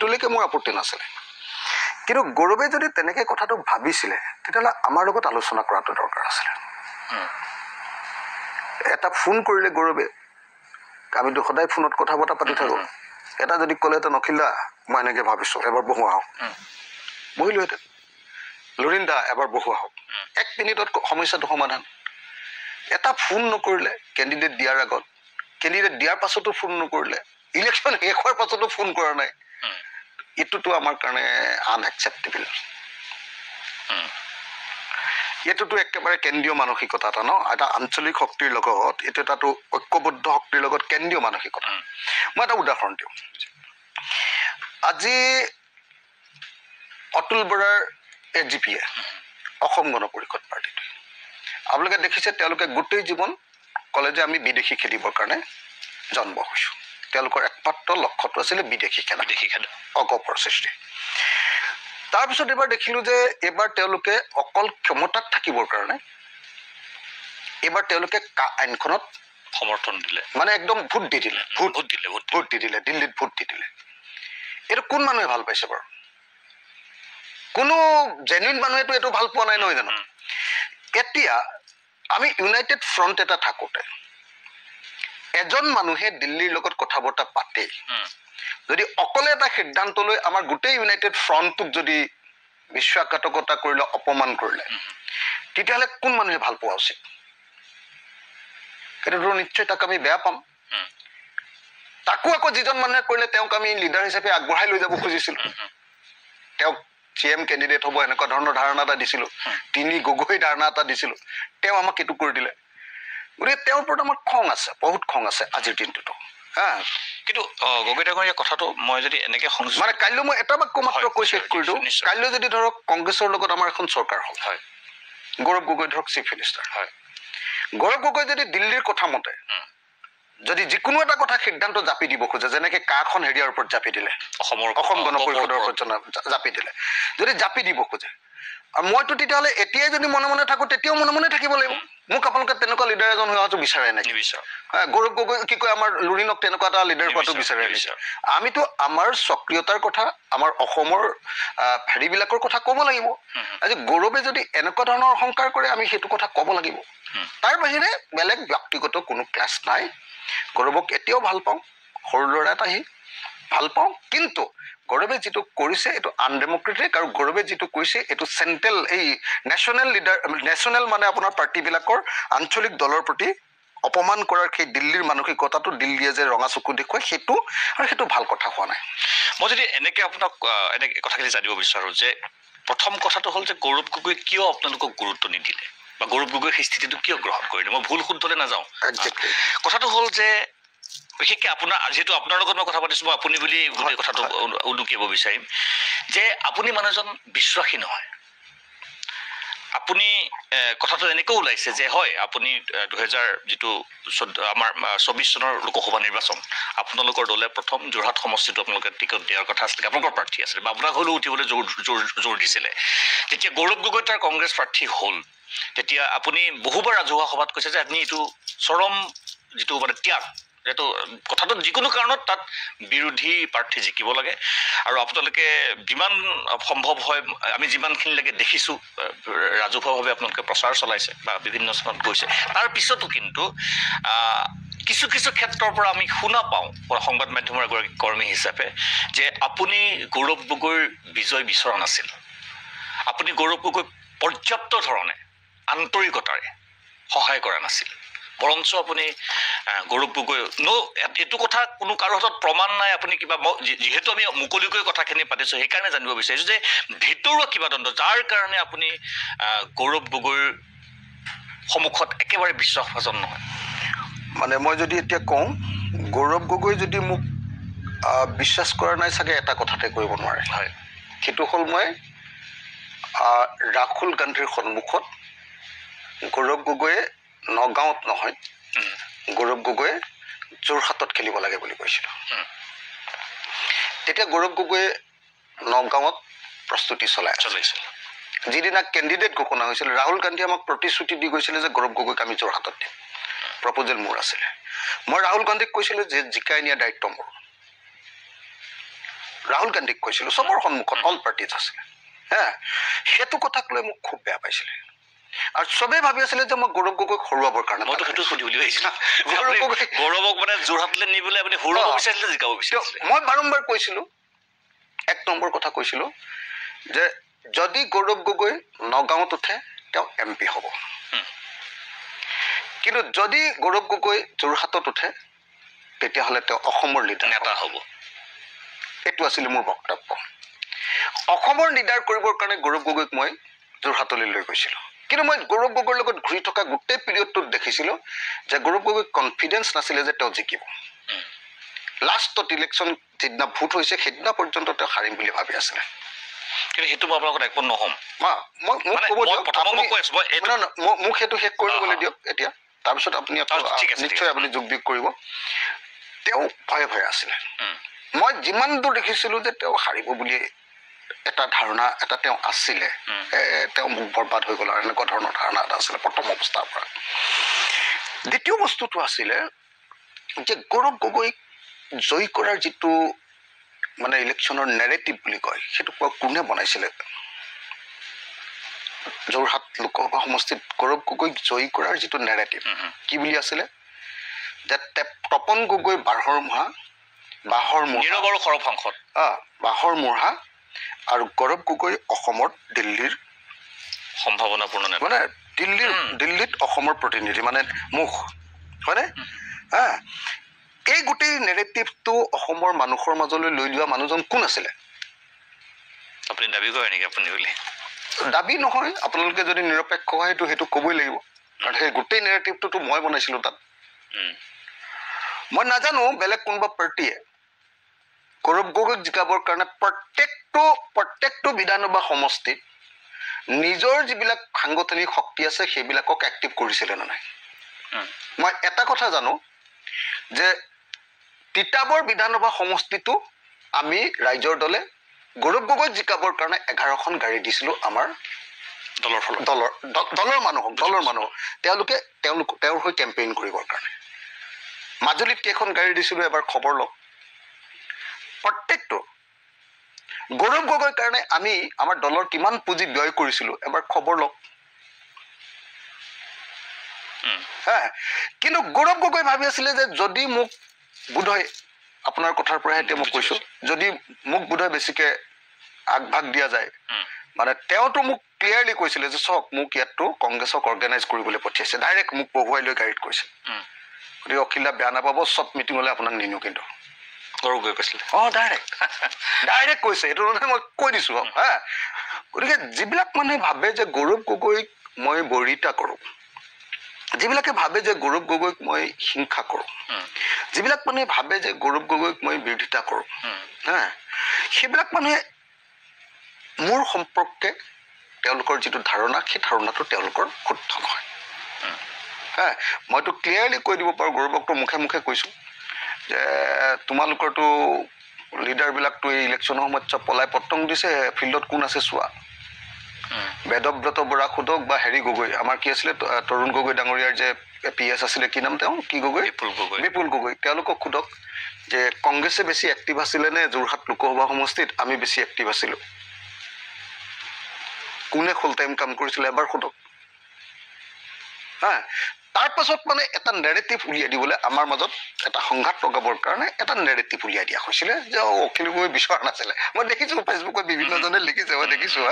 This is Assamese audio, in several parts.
সেইটোলৈকে মোৰ আপত্তি নাছিলে কিন্তু গৌৰৱে যদি তেনেকৈ কথাটো ভাবিছিলে তেতিয়াহ'লে আমাৰ লগত আলোচনা কৰাটো দৰকাৰ আছিলে এটা ফোন কৰিলে গৌৰৱে আমিতো সদায় ফোনত কথা বতৰা পাতি থাকোঁ এটা যদি ক'লেহেঁতেন অখিলা মই এনেকৈ ভাবিছোঁ এবাৰ বহো আহক বহিলোহেঁতেন লুৰিণ দা এবাৰ বহো আহক 1 মিনিটত সমস্যাটো সমাধান এটা ফোন নকৰিলে কেণ্ডিডেট দিয়াৰ আগত কেণ্ডিডেট দিয়াৰ পাছতো ফোন নকৰিলে ইলেকশ্যন শেষ হোৱাৰ পাছতো ফোন কৰা নাই এইটোতো আমাৰ কাৰণে আনএকচেপ্টেবল এইটোতো একেবাৰে কেন্দ্ৰীয় মানসিকতা এটা ন এটা আঞ্চলিক শক্তিৰ লগত এইটো এটাতো ঐক্যবদ্ধ শক্তিৰ লগত কেন্দ্ৰীয় মানসিকতা মই এটা উদাহৰণ দিওঁ আজি অতুল বৰাৰ এজিপিয়ে অসম গণ পৰিষদ পাৰ্টিটো আপোনালোকে দেখিছে তেওঁলোকে গোটেই জীৱন ক'লে যে আমি বিদেশী খেলিবৰ কাৰণে জন্ম হৈছোঁ তেওঁলোকৰ একমাত্ৰ লক্ষ্যটো আছিলে বিদেশী খেলা অগপৰ সৃষ্টি তাৰপিছত এবাৰ দেখিলোঁ যে এইবাৰ তেওঁলোকে অকল ক্ষমতাত থাকিবৰ কাৰণে এইবাৰ তেওঁলোকে আইনখনত সমৰ্থন দিলে মানে একদম ভোট দি দিলে দিল্লীত ভোট দি দিলে এইটো কোন মানুহে ভাল পাইছে বাৰু কোনো জেনুইন মানুহেতো এইটো ভাল পোৱা নাই নহয় জানো এতিয়া আমি ইউনাইটেড ফ্ৰণ্ট এটা থাকোঁতে এজন মানুহে দিল্লীৰ লগত কথা বতৰা পাতে যদি অকলে এটা সিদ্ধান্ত লৈ আমাৰ গোটেই ইউনাইটেড ফ্ৰণ্টটোক যদি বিশ্বাসঘাতকতা কৰিলে অপমান কৰিলে তেতিয়াহ'লে কোন মানুহে ভাল পোৱা উচিত সেইটোতো নিশ্চয় তাক আমি বেয়া পাম তাকো আকৌ যিজন মানুহে কৰিলে তেওঁক আমি লিডাৰ হিচাপে আগবঢ়াই লৈ যাব খুজিছিলোঁ তেওঁক CM কেণ্ডিডেট হ'ব এনেকুৱা ধৰণৰ ধাৰণা এটা দিছিলোঁ 3 গগৈ ধাৰণা এটা দিছিলোঁ তেওঁ আমাক এইটো কৰি দিলে গতিকে তেওঁৰ ওপৰত আমাৰ খং আছে বহুত খং আছে আজিৰ দিনটোতো হা কিন্তু গগৈ ডাঙৰীয়া কথাটো মই যদি এনেকৈ মানে কাইলৈ মই এটা বাক্য মাত্ৰ কৈ শেষ কৰি দিওঁ কাইলৈ যদি ধৰক কংগ্ৰেছৰ লগত আমাৰ এখন চৰকাৰ হ'ল হয় গৌৰৱ গগৈ ধৰক চিফ মিনিষ্টাৰ হয় গৌৰৱ গগৈ যদি দিল্লীৰ কথা মতে যদি যিকোনো এটা কথা সিদ্ধান্ত জাপি দিব খোজে যেনেকৈ কাখন হেৰিয়াৰ ওপৰত জাপি দিলে অসম গণ পৰিষদৰ ওপৰত জাপি দিলে যদি জাপি দিব খোজে আৰু মইতো তেতিয়াহ'লে এতিয়াই যদি মনে মনে থাকোঁ তেতিয়াও মনে মনে থাকিব লাগিব মোক আপোনালোকে তেনেকুৱা লিডাৰ এজন হোৱাটো বিচাৰে নেকি গৌৰৱ গগৈ কি কয় আমাৰ লুৰিণক তেনেকুৱা এটা লিডাৰ হোৱাটো বিচাৰে আমিতো আমাৰ সক্ৰিয়তাৰ কথা আমাৰ অসমৰ হেৰিবিলাকৰ কথা ক'ব লাগিব আজি গৌৰৱে যদি এনেকুৱা ধৰণৰ অহংকাৰ কৰে আমি সেইটো কথা ক'ব লাগিব তাৰ বাহিৰে বেলেগ ব্যক্তিগত কোনো ক্লাছ নাই গৌৰৱক এতিয়াও ভাল পাওঁ সৰু ল'ৰা এটা আহি ভাল পাওঁ কিন্তু গৌৰৱে যিটো কৰিছে এইটো আনডেমক্ৰেটিক আৰু গৌৰৱে যিটো কৰিছে এইটো চেণ্ট্ৰেল এই নেশ্যনেল মানে আপোনাৰ পাৰ্টিবিলাকৰ আঞ্চলিক দলৰ প্ৰতি অপমান কৰাৰ সেই দিল্লীৰ মানসিকতাটো দিল্লীয়ে যে ৰঙা চকু দেখুৱাই সেইটো আৰু সেইটো ভাল কথা হোৱা নাই মই যদি এনেকৈ আপোনাক এনেকৈ কথাখিনি জানিব বিচাৰোঁ যে প্ৰথম কথাটো হ'ল যে গৌৰৱ গগৈ কিয় আপোনালোকক গুৰুত্ব নিদিলে বা গৌৰৱ গগৈৰ সেই স্থিতিটো কিয় গ্ৰহণ কৰিলে মই ভুল শুদ্ধলৈ নাযাওঁ কথাটো হ'ল যে বিশেষকৈ আপোনাৰ যিহেতু আপোনাৰ লগত মই কথা পাতিছোঁ মই আপুনি বুলি গোটেই কথাটো উদুকিয়াব বিচাৰিম যে আপুনি মানুহজন বিশ্বাসী নহয় আপুনি কথাটো এনেকৈও ওলাইছে যে হয় আপুনি 2000 আমাৰ 24 চনৰ লোকসভা নিৰ্বাচন আপোনালোকৰ দলে প্ৰথম যোৰহাট সমষ্টিটো আপোনালোকে টিকট দিয়াৰ কথা আছিলে আপোনালোকৰ প্ৰাৰ্থী আছিলে বা আপোনাক হ'লেও উঠিবলৈ জোৰ দিছিলে যেতিয়া গৌৰৱ গগৈ তাৰ কংগ্ৰেছ প্ৰাৰ্থী হ'ল তেতিয়া আপুনি বহুবাৰ ৰাজহুৱা সভাত কৈছে যে আপুনি এইটো চৰম যিটো মানে ত্যাগ যিহেতু কথাটো যিকোনো কাৰণত তাত বিৰোধী প্ৰাৰ্থী জিকিব লাগে আৰু আপোনালোকে যিমান সম্ভৱ হয় আমি যিমানখিনিলৈকে দেখিছোঁ ৰাজহুৱাভাৱে আপোনালোকে প্ৰচাৰ চলাইছে বা বিভিন্ন স্থানত গৈছে তাৰ পিছতো কিন্তু কিছু কিছু ক্ষেত্ৰৰ পৰা আমি শুনা পাওঁ সংবাদ মাধ্যমৰ এগৰাকী কৰ্মী হিচাপে যে আপুনি গৌৰৱ গগৈৰ বিজয় বিচৰা নাছিল আপুনি গৌৰৱ গগৈ পৰ্যাপ্ত ধৰণে আন্তৰিকতাৰে সহায় কৰা নাছিল বৰঞ্চ আপুনি গৌৰৱ গগৈ এইটো কথা কোনো কাৰো হাতত প্ৰমাণ নাই আপুনি কিবা যিহেতু আমি মুকলিকৈ কথাখিনি পাতিছোঁ সেইকাৰণে জানিব বিচাৰিছোঁ যে ভিতৰুৱা কিবা দ্বন্দ্ব যাৰ কাৰণে আপুনি গৌৰৱ গগৈৰ সন্মুখত একেবাৰে বিশ্বাসভাজন নহয় মানে মই যদি এতিয়া কওঁ গৌৰৱ গগৈ যদি মোক বিশ্বাস কৰা নাই চাগে এটা কথাতে কৰিব নোৱাৰে হয় সেইটো হ'ল মই ৰাহুল গান্ধীৰ সন্মুখত গৌৰৱ গগৈয়ে নগাঁৱত নহয় গৌৰৱ গগৈয়ে যোৰহাটত খেলিব লাগে বুলি কৈছিলোঁ তেতিয়া গৌৰৱ গগৈয়ে নগাঁৱত প্ৰস্তুতি চলাইছিল যিদিনা কেণ্ডিডেট ঘোষণা হৈছিল ৰাহুল গান্ধীয়ে আমাক প্ৰতিশ্ৰুতি দি গৈছিলে যে গৌৰৱ গগৈক আমি যোৰহাটত দিম প্ৰপ'জেল মোৰ আছিলে মই ৰাহুল গান্ধীক কৈছিলোঁ যে জিকাই নিয়া দায়িত্ব মোৰ ৰাহুল গান্ধীক কৈছিলোঁ চবৰ সন্মুখত অল পাৰ্টিজ আছিলে হা সেইটো কথাক লৈ মোক খুব বেয়া পাইছিলে আৰু চবেই ভাবি আছিলে যে মই গৌৰৱ গগৈক হৰুৱাবৰ কাৰণে মইতো সেইটো সুধিবলৈ আহিছিলোঁ গৌৰৱক মানে যোৰহাটলৈ নিবলৈ আপুনি হৰুৱাব বিচাৰিছিলে জিকাব বিচাৰিছিলে মই বাৰম্বাৰ কৈছিলোঁ 1 নম্বৰ কথা কৈছিলোঁ যে যদি গৌৰৱ গগৈ নগাঁৱত উঠে তেওঁ MP হ'ব কিন্তু যদি গৌৰৱ গগৈ যোৰহাটত উঠে তেতিয়াহ'লে তেওঁ অসমৰ লিডাৰ নেতা হ'ব এইটো আছিল মোৰ বক্তব্য অসমৰ লিডাৰ কৰিবৰ কাৰণে গৌৰৱ গগৈক মই যোৰহাটলৈ লৈ গৈছিলোঁ কিন্তু মই গৌৰৱ গগৈৰ লগত ঘূৰি থকা গোটেই পিৰিয়ডটোত দেখিছিলোঁ যে গৌৰৱ গগৈ কনফিডেন্স নাছিলে যে তেওঁ জিকিব লাষ্টত ইলেকশ্যন যিদিনা ভোট হৈছে সেইদিনা পৰ্যন্ত তেওঁ হাৰিম বুলি ভাবি আছিলে কিন্তু সেইটো মই আপোনালোকৰ একমত নহ'ম মোক সেইটো শেষ কৰি ল'বলৈ দিয়ক এতিয়া তাৰপিছত আপুনি নিশ্চয় আপুনি যোগ বিয়োগ কৰিব তেওঁ ভয়ে ভয়ে আছিলে মই যিমান দূৰ দেখিছিলোঁ যে তেওঁ হাৰিব বুলি এটা ধাৰণা এটা তেওঁ আছিলে তেওঁ মোক বৰবাদ হৈ গ'ল আৰু এনেকুৱা ধৰণৰ ধাৰণা এটা আছিলে প্ৰথম অৱস্থাৰ পৰা দ্বিতীয় বস্তুটো আছিলে যে গৌৰৱ গগৈক জয়ী কৰাৰ যিটো মানে ইলেকশ্যনৰ নেৰেটিভ বুলি কয় সেইটো কোনে বনাইছিলে যোৰহাট লোকসভা সমষ্টিত গৌৰৱ গগৈক জয়ী কৰাৰ যিটো নেৰেটিভ কি বুলি আছিলে যে তপন গগৈ বাঁহৰ মূঢ়া আৰু গৌৰৱ গগৈ অসমৰ দিল্লীৰ সম্ভাৱনাপূৰ্ণ মানে দিল্লীত অসমৰ প্ৰতিনিধি মানে মুখ হয়নে এই গোটেই নেৰেটিভটো অসমৰ মানুহৰ মাজলৈ লৈ যোৱা মানুহজন কোন আছিলে আপুনি দাবী কৰে নেকি আপুনি বুলি দাবী নহয় আপোনালোকে যদি নিৰপেক্ষ হয় সেইটো ক'বই লাগিব কাৰণ সেই গোটেই নেৰেটিভটোতো মই বনাইছিলোঁ তাত মই নাজানো বেলেগ কোনোবা পাৰ্টীয়ে গৌৰৱ গগৈক জিকাবৰ কাৰণে প্ৰত্যেকটো বিধানসভা সমষ্টিত নিজৰ যিবিলাক সাংগঠনিক শক্তি আছে সেইবিলাকক এক্টিভ কৰিছিলে নে নাই মই এটা কথা জানো যে তিতাবৰ বিধানসভা সমষ্টিটো আমি ৰাইজৰ দলে গৌৰৱ গগৈক জিকাবৰ কাৰণে 11খন গাড়ী দিছিলোঁ আমাৰ দলৰ মানুহক তেওঁলোকে তেওঁৰ হৈ কেম্পেইন কৰিবৰ কাৰণে মাজুলীত কেইখন গাড়ী দিছিলোঁ এবাৰ খবৰ লওক প্ৰত্যেকটো গৌৰৱ গগৈৰ কাৰণে আমি আমাৰ দলৰ কিমান পুঁজি ব্যয় কৰিছিলোঁ এবাৰ খবৰ লওক কিন্তু গৌৰৱ গগৈ ভাবি আছিলে যে যদি মোক বোধহয় আপোনাৰ কথাৰ পৰাহে এতিয়া মই কৈছোঁ যদি মোক বোধহয় বেছিকৈ আগভাগ দিয়া যায় মানে তেওঁতো মোক ক্লিয়াৰলি কৈছিলে যে চাওক মোক ইয়াততো কংগ্ৰেছক অৰ্গেনাইজ কৰিবলৈ পঠিয়াইছে ডাইৰেক্ট মোক বহুৱাই লৈ গাড়ীত কৈছে গতিকে অখিলা বেয়া নাপাব চব মিটিঙলৈ আপোনাক নিনিওঁ কিন্তু গৌৰৱ গগৈ কৈছিলে ডাইৰেক্ট কৈছে এইটো মানে মই কৈ দিছোঁ গতিকে যিবিলাক মানুহে ভাবে যে গৌৰৱ গগৈক মই বৰিতা কৰোঁ যিবিলাকে ভাবে যে গৌৰৱ গগৈক মই হিংসা কৰোঁ যিবিলাক মানুহে ভাবে যে গৌৰৱ গগৈক মই বিৰোধিতা কৰোঁ সেইবিলাক মানুহে মোৰ সম্পৰ্কে তেওঁলোকৰ যিটো ধাৰণা সেই ধাৰণাটো তেওঁলোকৰ শুদ্ধ নহয় মইতো ক্লিয়াৰলি কৈ দিব পাৰোঁ গৌৰৱকতো মুখে মুখে কৈছোঁ যে তোমালোকৰতো লিডাৰবিলাকতো এই ইলেকশ্যনৰ সময়ত চব পলাই পটং দিছে ফিল্ডত কোন আছে চোৱা বেদব্ৰত বৰা সোধক বা হেৰি গগৈ আমাৰ কি আছিলে তৰুণ গগৈ ডাঙৰীয়াৰ যে PS আছিলে কি নাম তেওঁ কি গগৈ বিপুল গগৈ তেওঁলোকক সোধক যে কংগ্ৰেছে বেছি এক্টিভ আছিলে নে যোৰহাট লোকসভা সমষ্টিত আমি বেছি এক্টিভ আছিলোঁ কোনে ফুল টাইম কাম কৰিছিলে এবাৰ সোধক তাৰ পাছত মানে এটা নেৰেটিভ উলিয়াই দিবলৈ আমাৰ মাজত এটা সংঘাত লগাবৰ কাৰণে এটা নেৰেটিভ উলিয়াই দিয়া হৈছিলে যে অখিল গগৈ বিচৰা নাছিলে মই দেখিছোঁ ফেচবুকত বিভিন্নজনে লিখিছে মই দেখিছোঁ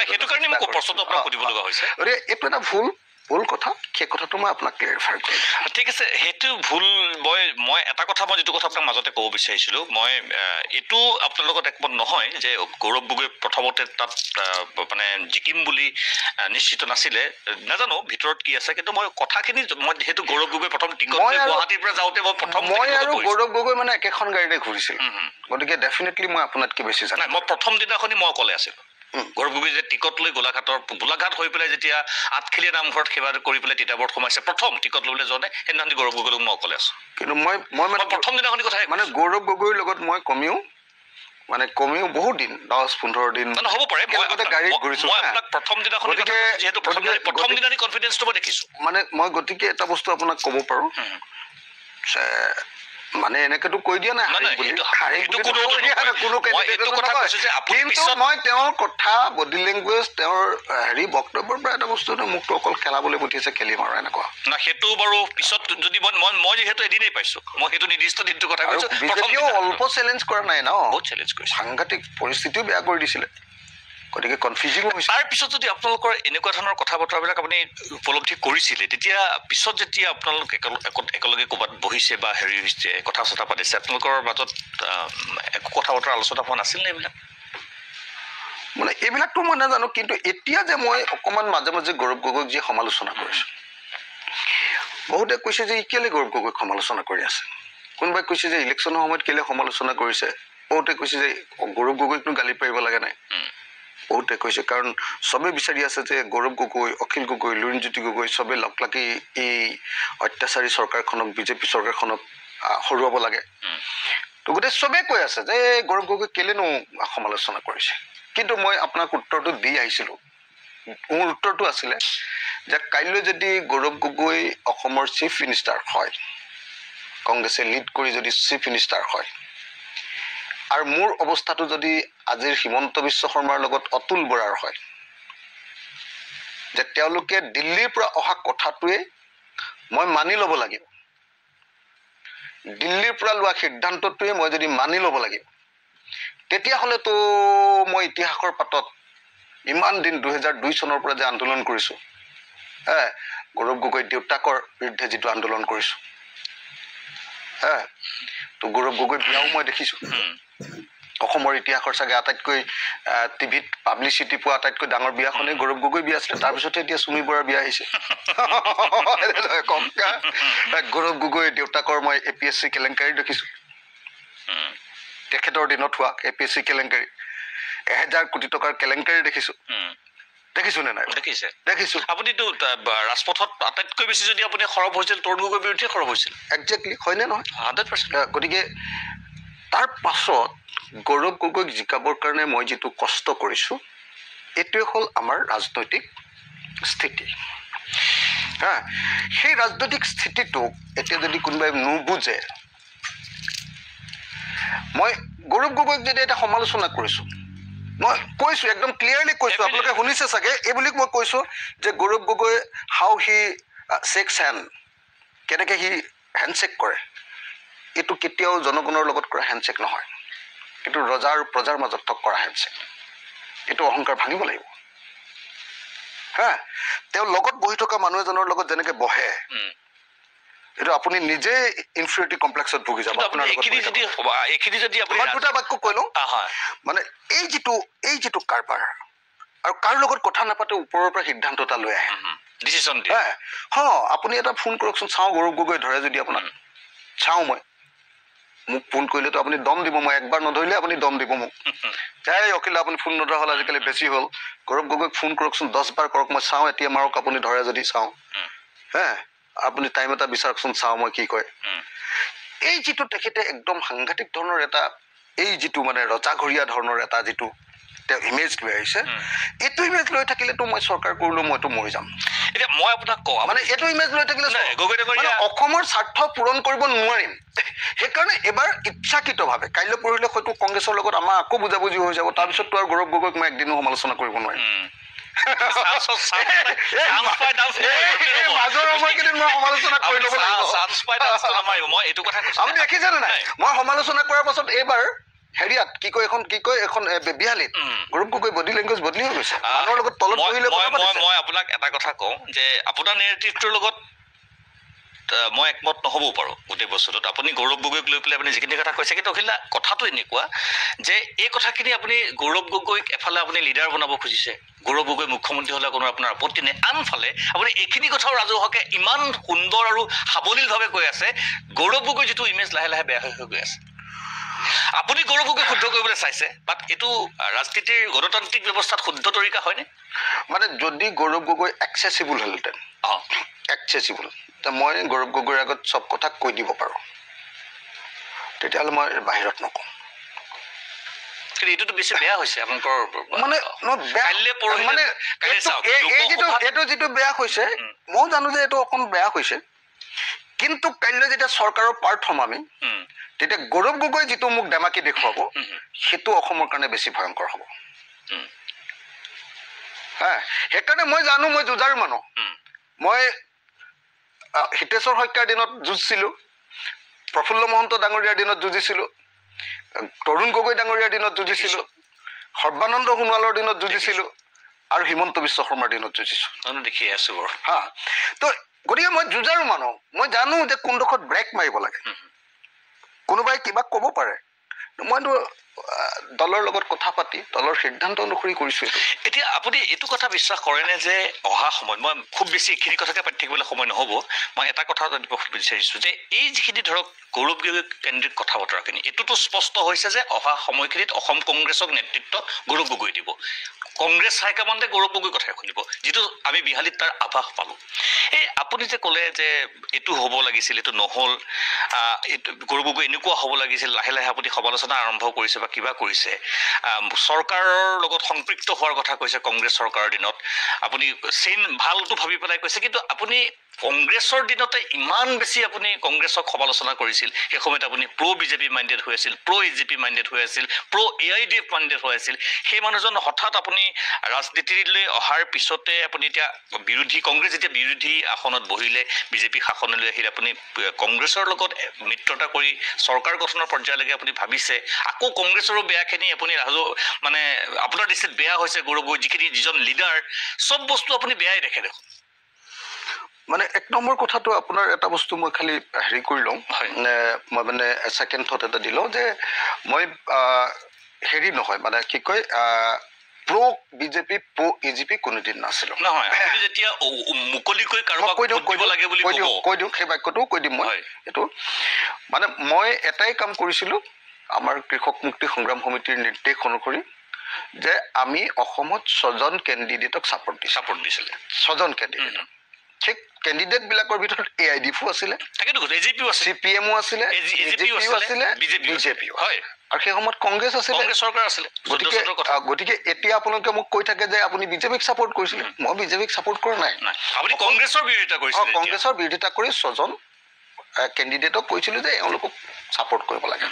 সেইটো কাৰণে মোক প্ৰশ্নটো আপোনাক সুধিব লগা হৈছে এইটো এটা ভুল কথা সেই কথাটো মই আপোনাক ক্লিয়াৰিফাই কৰিম ঠিক আছে সেইটো ভুল মই এটা কথা মই যিটো কথা আপোনাক মাজতে ক'ব বিচাৰিছিলোঁ মই এইটো আপোনাৰ লগত একমত নহয় যে গৌৰৱ গগৈ প্ৰথমতে তাত মানে জিকিম বুলি নিশ্চিত নাছিলে নাজানো ভিতৰত কি আছে কিন্তু মই কথাখিনি মই যিহেতু গৌৰৱ গগৈ প্ৰথম টিকট গুৱাহাটীৰ পৰা যাওঁতে মই আৰু গৌৰৱ গগৈ মানে একেখন গাড়ীতে ঘূৰিছিলোঁ গতিকে ডেফিনেটলি মই আপোনাতকৈ বেছি জানো মই প্ৰথম দিনাখনি মই অকলে আছিলোঁ গৌৰৱ গগৈ যে টিকট লৈ গোলাঘাট হৈ পেলাই যেতিয়া আঠখেলীয়া নামঘৰত সেৱা কৰি পেলাই তিতাবৰত সোমাইছে প্ৰথম টিকট ল'বলৈ যাওঁতে সেইদিনাখনি গৌৰৱ গগৈক মই অকলে আছোঁ কিন্তু মই প্ৰথম দিনাখনি কথা মানে গৌৰৱ গগৈৰ লগত মই কমেও বহুত দিন 10-15 দিন হ'ব পাৰে গাড়ীত ঘূৰিছোঁ প্ৰথম দিনাখনি যিহেতু প্ৰথম দিনাখনি কনফিডেন্সটো মই দেখিছোঁ মানে মই গতিকে এটা বস্তু আপোনাক ক'ব পাৰোঁ মানে এনেকেতো কৈ দিয়া নাই কিন্তু মই তেওঁৰ কথা বডি লেংগুৱেজ তেওঁৰ হেৰি বক্তব্যৰ পৰা এটা বস্তু মোকতো অকল খেলাবলৈ পঠিয়াইছে খেলিম আৰু এনেকুৱা না সেইটো বাৰু পিছত যদি মই যিহেতু এদিনেই পাইছো মই সেইটো নিৰ্দিষ্ট দিনটোৰ কথা কৈছো বিজেপিও অল্প চেলেঞ্জ কৰা নাই ন বহুত চেলেঞ্জ কৰিছে সাংঘাতিক পৰিস্থিতিও বেয়া কৰি দিছিলে গতিকে কনফিউজিং হৈছে তাৰ পিছত যদি আপোনালোকৰ এনেকুৱা ধৰণৰ কথা বতৰাবিলাক আপুনি উপলব্ধি কৰিছিলে তেতিয়া পিছত যেতিয়া আপোনালোক একেলগে ক'ৰবাত বহিছে বা হেৰি হৈছে কথা চথা পাতিছে আপোনালোকৰ মাজত একো কথা বতৰা আলোচনা হোৱা নাছিল নে এইবিলাক মানে এইবিলাকতো মই নাজানো কিন্তু এতিয়া যে মই অকণমান মাজে মাজে গৌৰৱ গগৈক যি সমালোচনা কৰিছোঁ বহুতে কৈছে যে ই কেলে গৌৰৱ গগৈক সমালোচনা কৰি আছে কোনোবাই কৈছে যে ইলেকশ্যনৰ সময়ত কেলে সমালোচনা কৰিছে বহুতে কৈছে যে গৌৰৱ গগৈকনো গালি পাৰিব লাগে নাই বহুতে কৈছে কাৰণ চবেই বিচাৰি আছে যে গৌৰৱ গগৈ অখিল গগৈ লুৰিণজ্যোতি গগৈ চবেই লগ লাগি এই অত্যাচাৰী চৰকাৰখনক বিজেপি চৰকাৰখনক হৰুৱাব লাগে তো গোটেই চবেই কৈ আছে যে গৌৰৱ গগৈ কেলেনো সমালোচনা কৰিছে কিন্তু মই আপোনাক উত্তৰটো দি আহিছিলোঁ মোৰ উত্তৰটো আছিলে যে কাইলৈ যদি গৌৰৱ গগৈ অসমৰ চিফ মিনিষ্টাৰ হয় কংগ্ৰেছে লিড কৰি যদি চিফ মিনিষ্টাৰ হয় আৰু মোৰ অৱস্থাটো যদি আজিৰ হিমন্ত বিশ্ব শৰ্মাৰ লগত অতুল বৰাৰ হয় যে তেওঁলোকে দিল্লীৰ পৰা অহা কথাটোৱে মই মানি ল'ব লাগিব দিল্লীৰ পৰা লোৱা সিদ্ধান্তটোৱে মই যদি মানি ল'ব লাগিব তেতিয়াহ'লেতো মই ইতিহাসৰ পাতত ইমান দিন 2002 চনৰ পৰা যে আন্দোলন কৰিছোঁ গৌৰৱ গগৈ দেউতাকৰ বিৰুদ্ধে যিটো আন্দোলন কৰিছোঁ তো গৌৰৱ গগৈ বিয়াও মই দেখিছোঁ অসমৰ ইতিহাসৰ চাগে আটাইতকৈ টিভিত পাব্লিচিটি পোৱা আটাইতকৈ ডাঙৰ বিয়াখনেই গৌৰৱ গগৈ বিয়া আছিলে তাৰপিছতে এতিয়া চুমি বৰাৰ বিয়া আহিছে গৌৰৱ গগৈ দেউতাকৰ মই APSC কেলেংকাৰী দেখিছোঁ তেখেতৰ দিনত হোৱা APSC কেলেংকাৰী 1000 কোটি টকাৰ কেলেংকাৰী দেখিছোঁ নে নাই দেখিছোঁ আপুনিতো ৰাজপথত আটাইতকৈ বেছি যদি আপুনি সৰব হৈছিল তৰুণ গগৈৰ বিৰুদ্ধে সৰব হৈছিল একজেক্টলি হয়নে নহয় 100% গতিকে তাৰ পাছত গৌৰৱ গগৈক জিকাবৰ কাৰণে মই যিটো কষ্ট কৰিছোঁ এইটোৱে হ'ল আমাৰ ৰাজনৈতিক স্থিতি সেই ৰাজনৈতিক স্থিতিটোক এতিয়া যদি কোনোবাই নুবুজে মই গৌৰৱ গগৈক যদি এটা সমালোচনা কৰিছোঁ মই কৈছোঁ একদম ক্লিয়াৰলি কৈছোঁ আপোনালোকে শুনিছে চাগে এই বুলি মই কৈছোঁ যে Gaurav Gogoi how he shakes hand কেনেকৈ সি হেণ্ডশ্বেক কৰে এইটো কেতিয়াও জনগণৰ লগত কৰা হেণ্ডশ্বেক নহয় এইটো ৰজা আৰু প্ৰজাৰ মাজত কৰা হেণ্ডশ্বেক এইটো অহংকাৰ ভাঙিব লাগিব তেওঁ লগত বহি থকা মানুহ এজনৰ লগত যেনেকৈ বহে এইটো আপুনি নিজে ইনফিৰিয়ৰিটি কমপ্লেক্সত ভুগি যাব দুটা বাক্য কৈ লওঁ মানে এই যিটো কাৰবাৰ আৰু কাৰ লগত কথা নাপাতে ওপৰৰ পৰা সিদ্ধান্ত এটা লৈ আহে ডিচিশ্যন আপুনি এটা ফোন কৰকচোন চাওঁ গৌৰৱ গগৈ ধৰে যদি আপোনাক চাওঁ মই মোক ফোন কৰিলেতো আপুনি দম দিব মই একবাৰ নধৰিলে আপুনি দম দিব মোক অখিল আপুনি ফোন নধৰা হ'ল আজিকালি বেছি হ'ল গৌৰৱ গগৈক ফোন কৰকচোন 10 বাৰ কৰক মই চাওঁ এতিয়া মাৰক আপুনি ধৰে যদি চাওঁ আপুনি টাইম এটা বিচাৰকচোন চাওঁ মই কি কয় এই যিটো তেখেতে একদম সাংঘাতিক ধৰণৰ এটা এই যিটো মানে ৰজাঘৰীয়া ধৰণৰ এটা যিটো তেওঁ ইমেজ লৈ আহিছে এইটো ইমেজ লৈ থাকিলেতো মই চৰকাৰ কৰিলেও মইতো মৰি যাম এতিয়া মই আপোনাক কওঁ মানে এইটো ইমেজ লৈ থাকিলে অসমৰ স্বাৰ্থ পূৰণ কৰিব নোৱাৰিম সেইকাৰণে এবাৰ ইচ্ছাকৃতভাৱে কাইলৈ পৰহিলে হয়তো কংগ্ৰেছৰ লগত আমাৰ আকৌ বুজাবুজি হৈ যাব তাৰপিছততো আৰু গৌৰৱ গগৈক মই একদিনো সমালোচনা কৰিব নোৱাৰিম আপুনি দেখিছেনে নাই মই সমালোচনা কৰাৰ পাছত এইবাৰ হেৰিয়াত কি কয় এখন বিহালীত গৌৰৱ গগৈ বডি লেংগুৱেজ বদলি হৈ গৈছে মানুহৰ লগত তলত বহিলে মই আপোনাক এটা কথা কওঁ যে আপোনাৰ নেৰেটিভটোৰ লগত মই একমত নহ'বও পাৰোঁ গোটেই বস্তুটোত আপুনি গৌৰৱ গগৈক লৈ পেলাই আপুনি যিখিনি কথা কৈছে কিন্তু অখিলা কথাটো এনেকুৱা যে এই কথাখিনি আপুনি গৌৰৱ গগৈক এফালে আপুনি লিডাৰ বনাব খুজিছে গৌৰৱ গগৈ মুখ্যমন্ত্ৰী হ'লে কোনো আপোনাৰ আপত্তি নাই আনফালে আপুনি এইখিনি কথাও ৰাজহুৱাকে ইমান সুন্দৰ আৰু সাৱলীলভাৱে কৈ আছে গৌৰৱ গগৈ যিটো ইমেজ লাহে লাহে বেয়া হৈ গৈ আছে আপুনি গৌৰৱ গগৈ শুদ্ধ কৰিবলৈ চাইছে বাট এইটো ৰাজনীতিৰ গণতান্ত্ৰিক ব্যৱস্থাত শুদ্ধ তৰিকা হয়নে মানে যদি গৌৰৱ গগৈ এক্সেচিবল হ'লহেঁতেন এক্সেচিবল মই গৌৰৱ গগৈৰ আগত চব কথা কৈ দিব পাৰোঁ তেতিয়াহ'লে মই বাহিৰত নকওঁ এইটোতো বেছি বেয়া হৈছে আপোনালোকৰ মানে এইটো যিটো বেয়া হৈছে ময়ো জানো যে এইটো অকণ বেয়া হৈছে কিন্তু কাইলৈ যেতিয়া চৰকাৰৰ পাৰ্ট হ'ম আমি তেতিয়া গৌৰৱ গগৈ যিটো মোক ডেমাকি দেখুৱাব সেইটো অসমৰ কাৰণে বেছি ভয়ংকৰ হ'ব হা সেইকাৰণে মই জানো মই যুঁজাৰ মানুহ মই হিতেশ্বৰ শইকীয়াৰ দিনত যুঁজিছিলোঁ প্ৰফুল্ল মহন্ত ডাঙৰীয়াৰ দিনত যুঁজিছিলোঁ তৰুণ গগৈ ডাঙৰীয়াৰ দিনত যুঁজিছিলোঁ সৰ্বানন্দ সোণোৱালৰ দিনত যুঁজিছিলোঁ আৰু হিমন্ত বিশ্ব শৰ্মাৰ দিনত যুঁজিছোঁ দেখি আছোঁ বাৰু হা তো গতিকে মই যুঁজাৰো মানুহ মই জানো যে কোনডোখৰত ব্ৰেক মাৰিব লাগে কোনোবাই কিবা ক'ব পাৰে মইতো দলৰ লগত কথা পাতি দলৰ সিদ্ধান্ত অনুসৰি কৰিছোঁ এতিয়া আপুনি এইটো কথা বিশ্বাস কৰেনে যে অহা সময়ত মই খুব বেছি এইখিনি কথাকে পাতি থাকিবলৈ সময় নহ'ব মই এটা কথা জানিব বিচাৰিছোঁ যে এই যিখিনি ধৰক গৌৰৱ গগৈ কেন্দ্ৰিক কথা বতৰাখিনি এইটোতো স্পষ্ট হৈছে যে অহা সময়খিনিত অসম কংগ্ৰেছক নেতৃত্ব গৌৰৱ গগৈ দিব কংগ্ৰেছ হাইকমাণ্ডে গৌৰৱ গগৈ কথাই শুনিব যিটো আমি বিহালীত তাৰ আভাস পালোঁ এই আপুনি যে ক'লে যে এইটো হ'ব লাগিছিল এইটো নহ'ল এইটো গৌৰৱ গগৈ এনেকুৱা হ'ব লাগিছিল লাহে লাহে আপুনি সমালোচনা আৰম্ভ কৰিছে বা কিবা কৰিছে চৰকাৰৰ লগত সম্পৃক্ত হোৱাৰ কথা কৈছে কংগ্ৰেছ চৰকাৰৰ দিনত আপুনি চেইন ভালটো ভাবি পেলাই কৈছে কিন্তু আপুনি কংগ্ৰেছৰ দিনতে ইমান বেছি আপুনি কংগ্ৰেছক সমালোচনা কৰিছিল সেই সময়ত আপুনি বিজেপি মাইণ্ডেড হৈ আছিল এজিপি মাইণ্ডেড হৈ আছিল AIDF মাইণ্ডেড হৈ আছিল সেই মানুহজন হঠাৎ আপুনি ৰাজনীতিলৈ অহাৰ পিছতে আপুনি এতিয়া বিৰোধী কংগ্ৰেছ যেতিয়া বিৰোধী আসনত বহিলে বিজেপি শাসনলৈ আহিলে আপুনি কংগ্ৰেছৰ লগত মিত্ৰতা কৰি চৰকাৰ গঠনৰ পৰ্যায়লৈকে আপুনি ভাবিছে আকৌ কংগ্ৰেছৰো বেয়াখিনি আপুনি মানে আপোনাৰ দৃষ্টিত বেয়া হৈছে গৌৰৱ গগৈ যিজন লিডাৰ চব বস্তু আপুনি বেয়াই দেখে দেখোন মানে এক নম্বৰ কথাটো আপোনাৰ এটা বস্তু মই খালি হেৰি কৰি লওঁ মই মানে ছেকেণ্ড থট এটা দিলোঁ যে মই হেৰি নহয় মানে কি কয় বিজেপি এজিপি কোনোদিন নাছিলোঁ নহয় যেতিয়া মুকলিকৈ কৈ দিওঁ সেই বাক্যটোও কৈ দিম মই এইটো মানে মই এটাই কাম কৰিছিলোঁ আমাৰ কৃষক মুক্তি সংগ্ৰাম সমিতিৰ নিৰ্দেশ অনুসৰি যে আমি অসমত 6জন কেণ্ডিডেটক ছাপৰ্ট দিছিলে 6জন কেণ্ডিডেটক ঠিক কেণ্ডিডেট বিলাকৰ ভিতৰত AIDFও আছিলে CPMও আছিলে AGPও আছিলে বিজেপিও হয় আৰু সেই সময়ত কংগ্ৰেছ চৰকাৰ আছিলে গতিকে এতিয়া আপোনালোকে মোক কৈ থাকে যে আপুনি বিজেপিক ছাপৰ্ট কৰিছিলে মই বিজেপিক ছাপৰ্ট কৰা নাই আপুনি কংগ্ৰেছৰ বিৰোধিতা কৰিছিলে কংগ্ৰেছৰ বিৰোধিতা কৰি 6জন কেণ্ডিডেটক কৈছিলোঁ যে এওঁলোকক ছাপৰ্ট কৰিব লাগে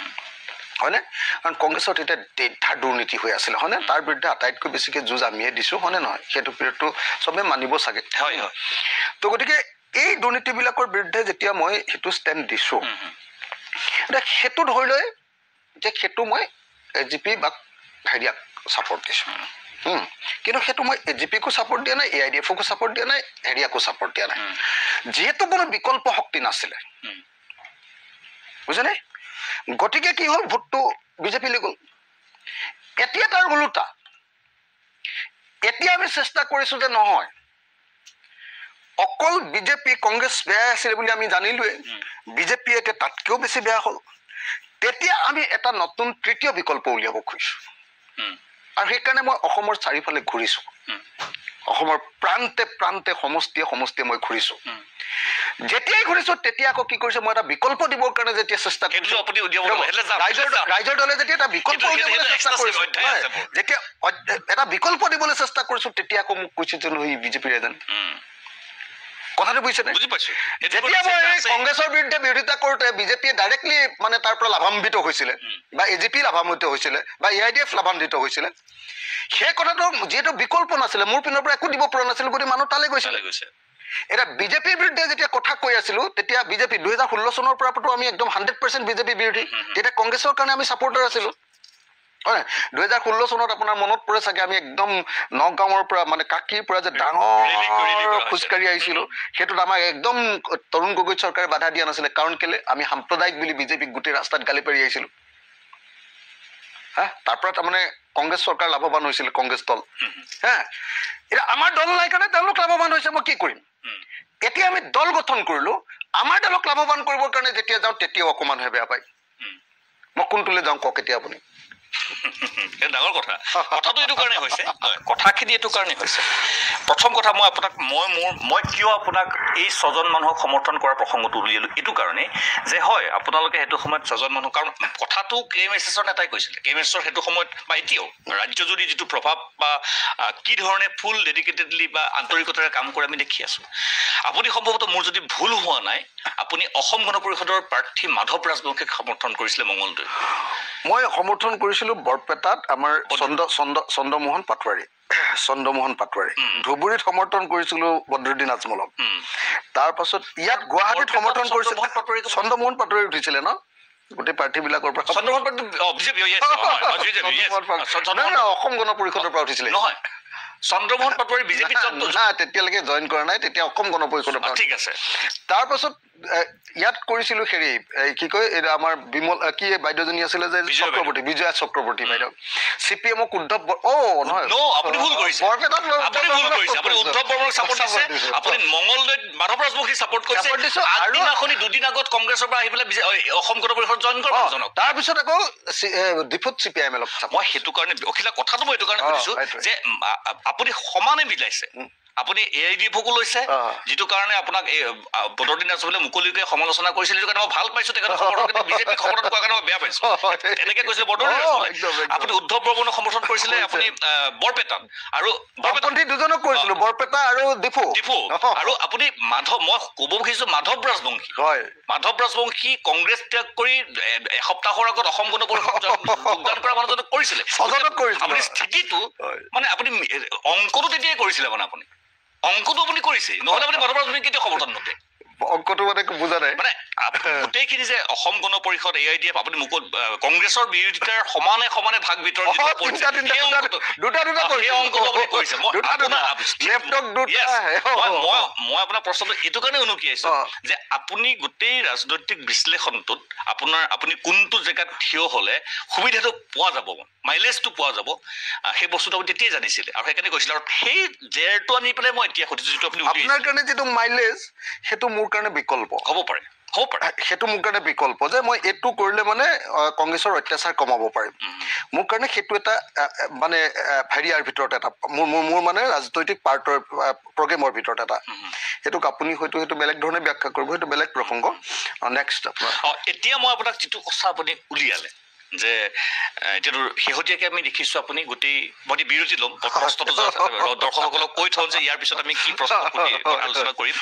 হয়নে কাৰণ কংগ্ৰেছৰ তেতিয়া দেধাৰ দুৰ্নীতি হৈ আছিলে হয়নে তাৰ বিৰুদ্ধে আটাইতকৈ বেছিকৈ যুঁজ আমিয়ে দিছোঁ হয়নে নহয় সেইটো পিৰিয়ডটো চবেই মানিব চাগে হয় হয় তো গতিকে এই দুৰ্নীতিবিলাকৰ বিৰুদ্ধে যেতিয়া মই সেইটো ষ্টেণ্ড দিছোঁ এতিয়া সেইটো ধৰি লৈ যে সেইটো মই AGP বা হেৰিয়াক ছাপৰ্ট দিছোঁ কিন্তু সেইটো মই AGPকো ছাপৰ্ট দিয়া নাই AIDFকো ছাপৰ্ট দিয়া নাই হেৰিয়াকো ছাপৰ্ট দিয়া নাই যিহেতু কোনো বিকল্প শক্তি নাছিলে বুজিছেনে গতিকে কি হ'ল ভোটটো বিজেপিলৈ গ'ল এতিয়া তাৰ ওলোটা এতিয়া আমি চেষ্টা কৰিছোঁ যে নহয় অকল বিজেপি কংগ্ৰেছ বেয়া আছিলে বুলি আমি জানিলোৱে বিজেপি এতিয়া তাতকৈও বেছি বেয়া হ'ল তেতিয়া আমি এটা নতুন তৃতীয় বিকল্প উলিয়াব খুজিছোঁ আৰু সেইকাৰণে মই অসমৰ চাৰিওফালে ঘূৰিছোঁ অসমৰ প্ৰান্তে প্ৰান্তে সমষ্টিয়ে মই ঘূৰিছোঁ যেতিয়াই ঘূৰিছোঁ তেতিয়া আকৌ কি কৰিছে মই এটা বিকল্প দিবৰ কাৰণে যেতিয়া চেষ্টা কৰিছোঁ ৰাইজৰ দলে যেতিয়া এটা বিকল্প উলিয়াবলৈ চেষ্টা কৰিছোঁ যেতিয়া এটা বিকল্প দিবলৈ চেষ্টা কৰিছোঁ তেতিয়া আকৌ মোক কৈছে যে নহয় বিজেপিৰ এজেণ্ট কথাটো বুজিছেনে যেতিয়া মই কংগ্ৰেছৰ বিৰুদ্ধে বিৰোধিতা কৰোঁতে বিজেপিয়ে ডাইৰেক্টলি মানে তাৰ পৰা লাভান্বিত হৈছিলে বা AGP লাভান্বিত হৈছিলে বা AIDF লাভান্বিত হৈছিলে সেই কথাটো যিহেতু বিকল্প নাছিলে মোৰ পিনৰ পৰা একো দিব পৰা নাছিলোঁ গতিকে মানুহ তালৈ গৈছিলে এটা বিজেপিৰ বিৰুদ্ধে যেতিয়া কথা কৈ আছিলোঁ তেতিয়া বিজেপি 2016 চনৰ পৰাতো আমি একদম 100% বিজেপি বিৰোধী তেতিয়া কংগ্ৰেছৰ কাৰণে আমি ছাপৰ্টাৰ আছিলোঁ হয় 2016 চনত আপোনাৰ মনত পৰে চাগে আমি একদম নগাঁৱৰ পৰা মানে কাকিৰ পৰা যে ডাঙৰ খোজকাঢ়ি আহিছিলোঁ সেইটোত আমাক একদম তৰুণ গগৈ চৰকাৰে বাধা দিয়া নাছিলে কাৰণ কেলে আমি সাম্প্ৰদায়িক বুলি বিজেপিক গোটেই ৰাস্তাত গালি পাৰি আহিছিলোঁ হা তাৰ পৰা তাৰমানে কংগ্ৰেছ চৰকাৰ লাভৱান হৈছিল কংগ্ৰেছ দল হা এতিয়া আমাৰ দল নাই কাৰণে তেওঁলোক লাভৱান হৈছে মই কি কৰিম এতিয়া আমি দল গঠন কৰিলোঁ আমাৰ দলক লাভৱান কৰিবৰ কাৰণে যেতিয়া যাওঁ তেতিয়াও অকণমানহে বেয়া পায় মই কোনটোলৈ যাওঁ কওক এতিয়া আপুনি ডাঙৰ কথা কথাটো এইটো কাৰণে হৈছে কথাখিনি এইটো কাৰণে হৈছে প্ৰথম কথা মই আপোনাক মই কিয় আপোনাক এই 6জন মানুহক সমৰ্থন কৰাৰ প্ৰসংগটো উলিয়ালো এইটো কাৰণে যে হয় আপোনালোকে সেইটো সময়ত 6জন মানুহ কাৰণ কথাটো কে এম এছ এছৰ নেতাই কৈছিলে কে এম এছৰ সেইটো সময়ত বা এতিয়াও ৰাজ্যজুৰি যিটো প্ৰভাৱ বা কি ধৰণে ফুল ডেডিকেটেডলি বা আন্তৰিকতাৰে কাম কৰে আমি দেখি আছো আপুনি সম্ভৱতঃ মোৰ যদি ভুল হোৱা নাই আপুনি অসম গণ পৰিষদৰ প্ৰাৰ্থী মাধৱ ৰাজবংশীক সমৰ্থন কৰিছিলে মঙলদৈ মই সমৰ্থন কৰিছিলো বৰপেটাত আমাৰ চন্দ্ৰমোহন পাটোৱাৰী ধুবুৰীত সমৰ্থন কৰিছিলো বদৰুদ্দিন আজমলক তাৰ পাছত ইয়াত গুৱাহাটীত সমৰ্থন কৰিছিলো চন্দ্ৰমোহন পাটোৱাৰী উঠিছিলে ন গোটেই প্ৰাৰ্থীবিলাকৰ পৰা অসম গণ পৰিষদৰ পৰা উঠিছিলে নহয় চন্দ্ৰমোহন পাটোৱাৰী বিজেপিত তেতিয়ালৈকে জইন কৰা নাই তেতিয়া অসম গণ পৰিষদৰ পৰা ঠিক আছে তাৰ পাছত ইয়াত কৰিছিলো হেৰি কি কয় আমাৰ বিমল কি বাইদেউজনী আছিলে যে চক্ৰৱৰ্তী বিজয়া চক্ৰৱৰ্তী বাইদেউ CPM-ক উদ্ধৱ নহয় আপুনি ভুল কৰিছে আপুনি উদ্ধৱ বৰ্মনক সাপোৰ্ট দিছে আপুনি মঙলদৈত মাধৱ ৰাজবংশী সাপোৰ্ট কৰিছে আৰু দিনাখনি দুদিন আগত কংগ্ৰেছৰ পৰা আহি পেলাই অসম গণ পৰিষদ জইন কৰা মানুহজনক তাৰ পিছত আকৌ ডিফুত CPIM-ক মই সেইটো কাৰণে অখিলা কথাটো মই এইটো কাৰণে কৈছো যে আপুনি সমানে মিলাইছে আপুনি AIDF-কো লৈছে যিটো কাৰণে আপোনাক বদৰুদ্দিন আজমলে মুকলিকে সমালোচনা কৰিছিল যিটো কাৰণে মই ভাল পাইছো তেখেতক সমৰ্থন কিন্তু বিজেপিক সমৰ্থন কৰা কাৰণে মই বেয়া পাইছো তেনেকে কৈছিল বদৰুদ্দিন আজমলে আপুনি উদ্ধৱ বৰ্মনক সমৰ্থন কৰিছিলে আপুনি বৰপেটাত আৰু বৰপন্থী দুজনক কৰিছিলো বৰপেটা আৰু ডিফু আৰু আপুনি মই ক'ব খুজিছো মাধৱ ৰাজবংশী কংগ্ৰেছ ত্যাগ কৰি এসপ্তাহৰ আগত অসম গণ পৰিষদ যোগদান কৰা মানুহজনক কৰিছিলে আপুনি স্থিতিটো মানে আপুনি অংকটো তেতিয়াই কৰিছিলে মানে আপুনি অংকটো আপুনি কৰিছে নহলে আপুনি মাধৱ ৰাজবংশীক কেতিয়া সমৰ্থন নকৰে অংকটো মানে বুজা নাই মানে গোটেইখিনি যে অসম গণ পৰিষদ AIDF আপুনি কংগ্ৰেছৰ বিৰোধিতাৰ সমানে ভাগ ভিতৰত মই আপোনাৰ প্ৰশ্নটো এইটো কাৰণে উনুকিয়াইছো যে আপুনি গোটেই ৰাজনৈতিক বিশ্লেষণটোত আপুনি কোনটো জেগাত থিয় হলে সুবিধাটো পোৱা যাব মাইলেজটো পোৱা যাব সেই বস্তুটো আপুনি তেতিয়াই জানিছিলে আৰু সেইকাৰণে কৈছিলে আৰু সেই জেৰটো আনি পেলাই মই এতিয়া সুধিছো যিটো আপুনি আপোনাৰ কাৰণে যিটো মাইলেজ সেইটো মোৰ কাৰণে বিকল্প হ'ব পাৰে সেইটো মোৰ কাৰণে বিকল্প যে মই এইটো কৰিলে মানে কংগ্ৰেছৰ অত্যাচাৰ কমাব পাৰিম মোৰ কাৰণে সেইটো এটা মানে হেৰিয়াৰ ভিতৰত এটা মোৰ মানে ৰাজনৈতিক পাৰ্টৰ প্ৰগ্ৰেমৰ ভিতৰত এটা সেইটোক আপুনি হয়তো সেইটো বেলেগ ধৰণে ব্যাখ্যা কৰিব সেইটো বেলেগ প্ৰসংগ নেক্সট আপোনাৰ এতিয়া মই আপোনাক যিটো কথা আপুনি উলিয়ালে যে এতিয়াতো শেহতীয়াকৈ আমি দেখিছো আপুনি গোটেই মই বিৰতি ল'ম প্ৰশ্নটো দৰ্শকসকলক কৈ থওঁ যে ইয়াৰ পিছত আমি কি প্ৰশ্ন আলোচনা কৰিম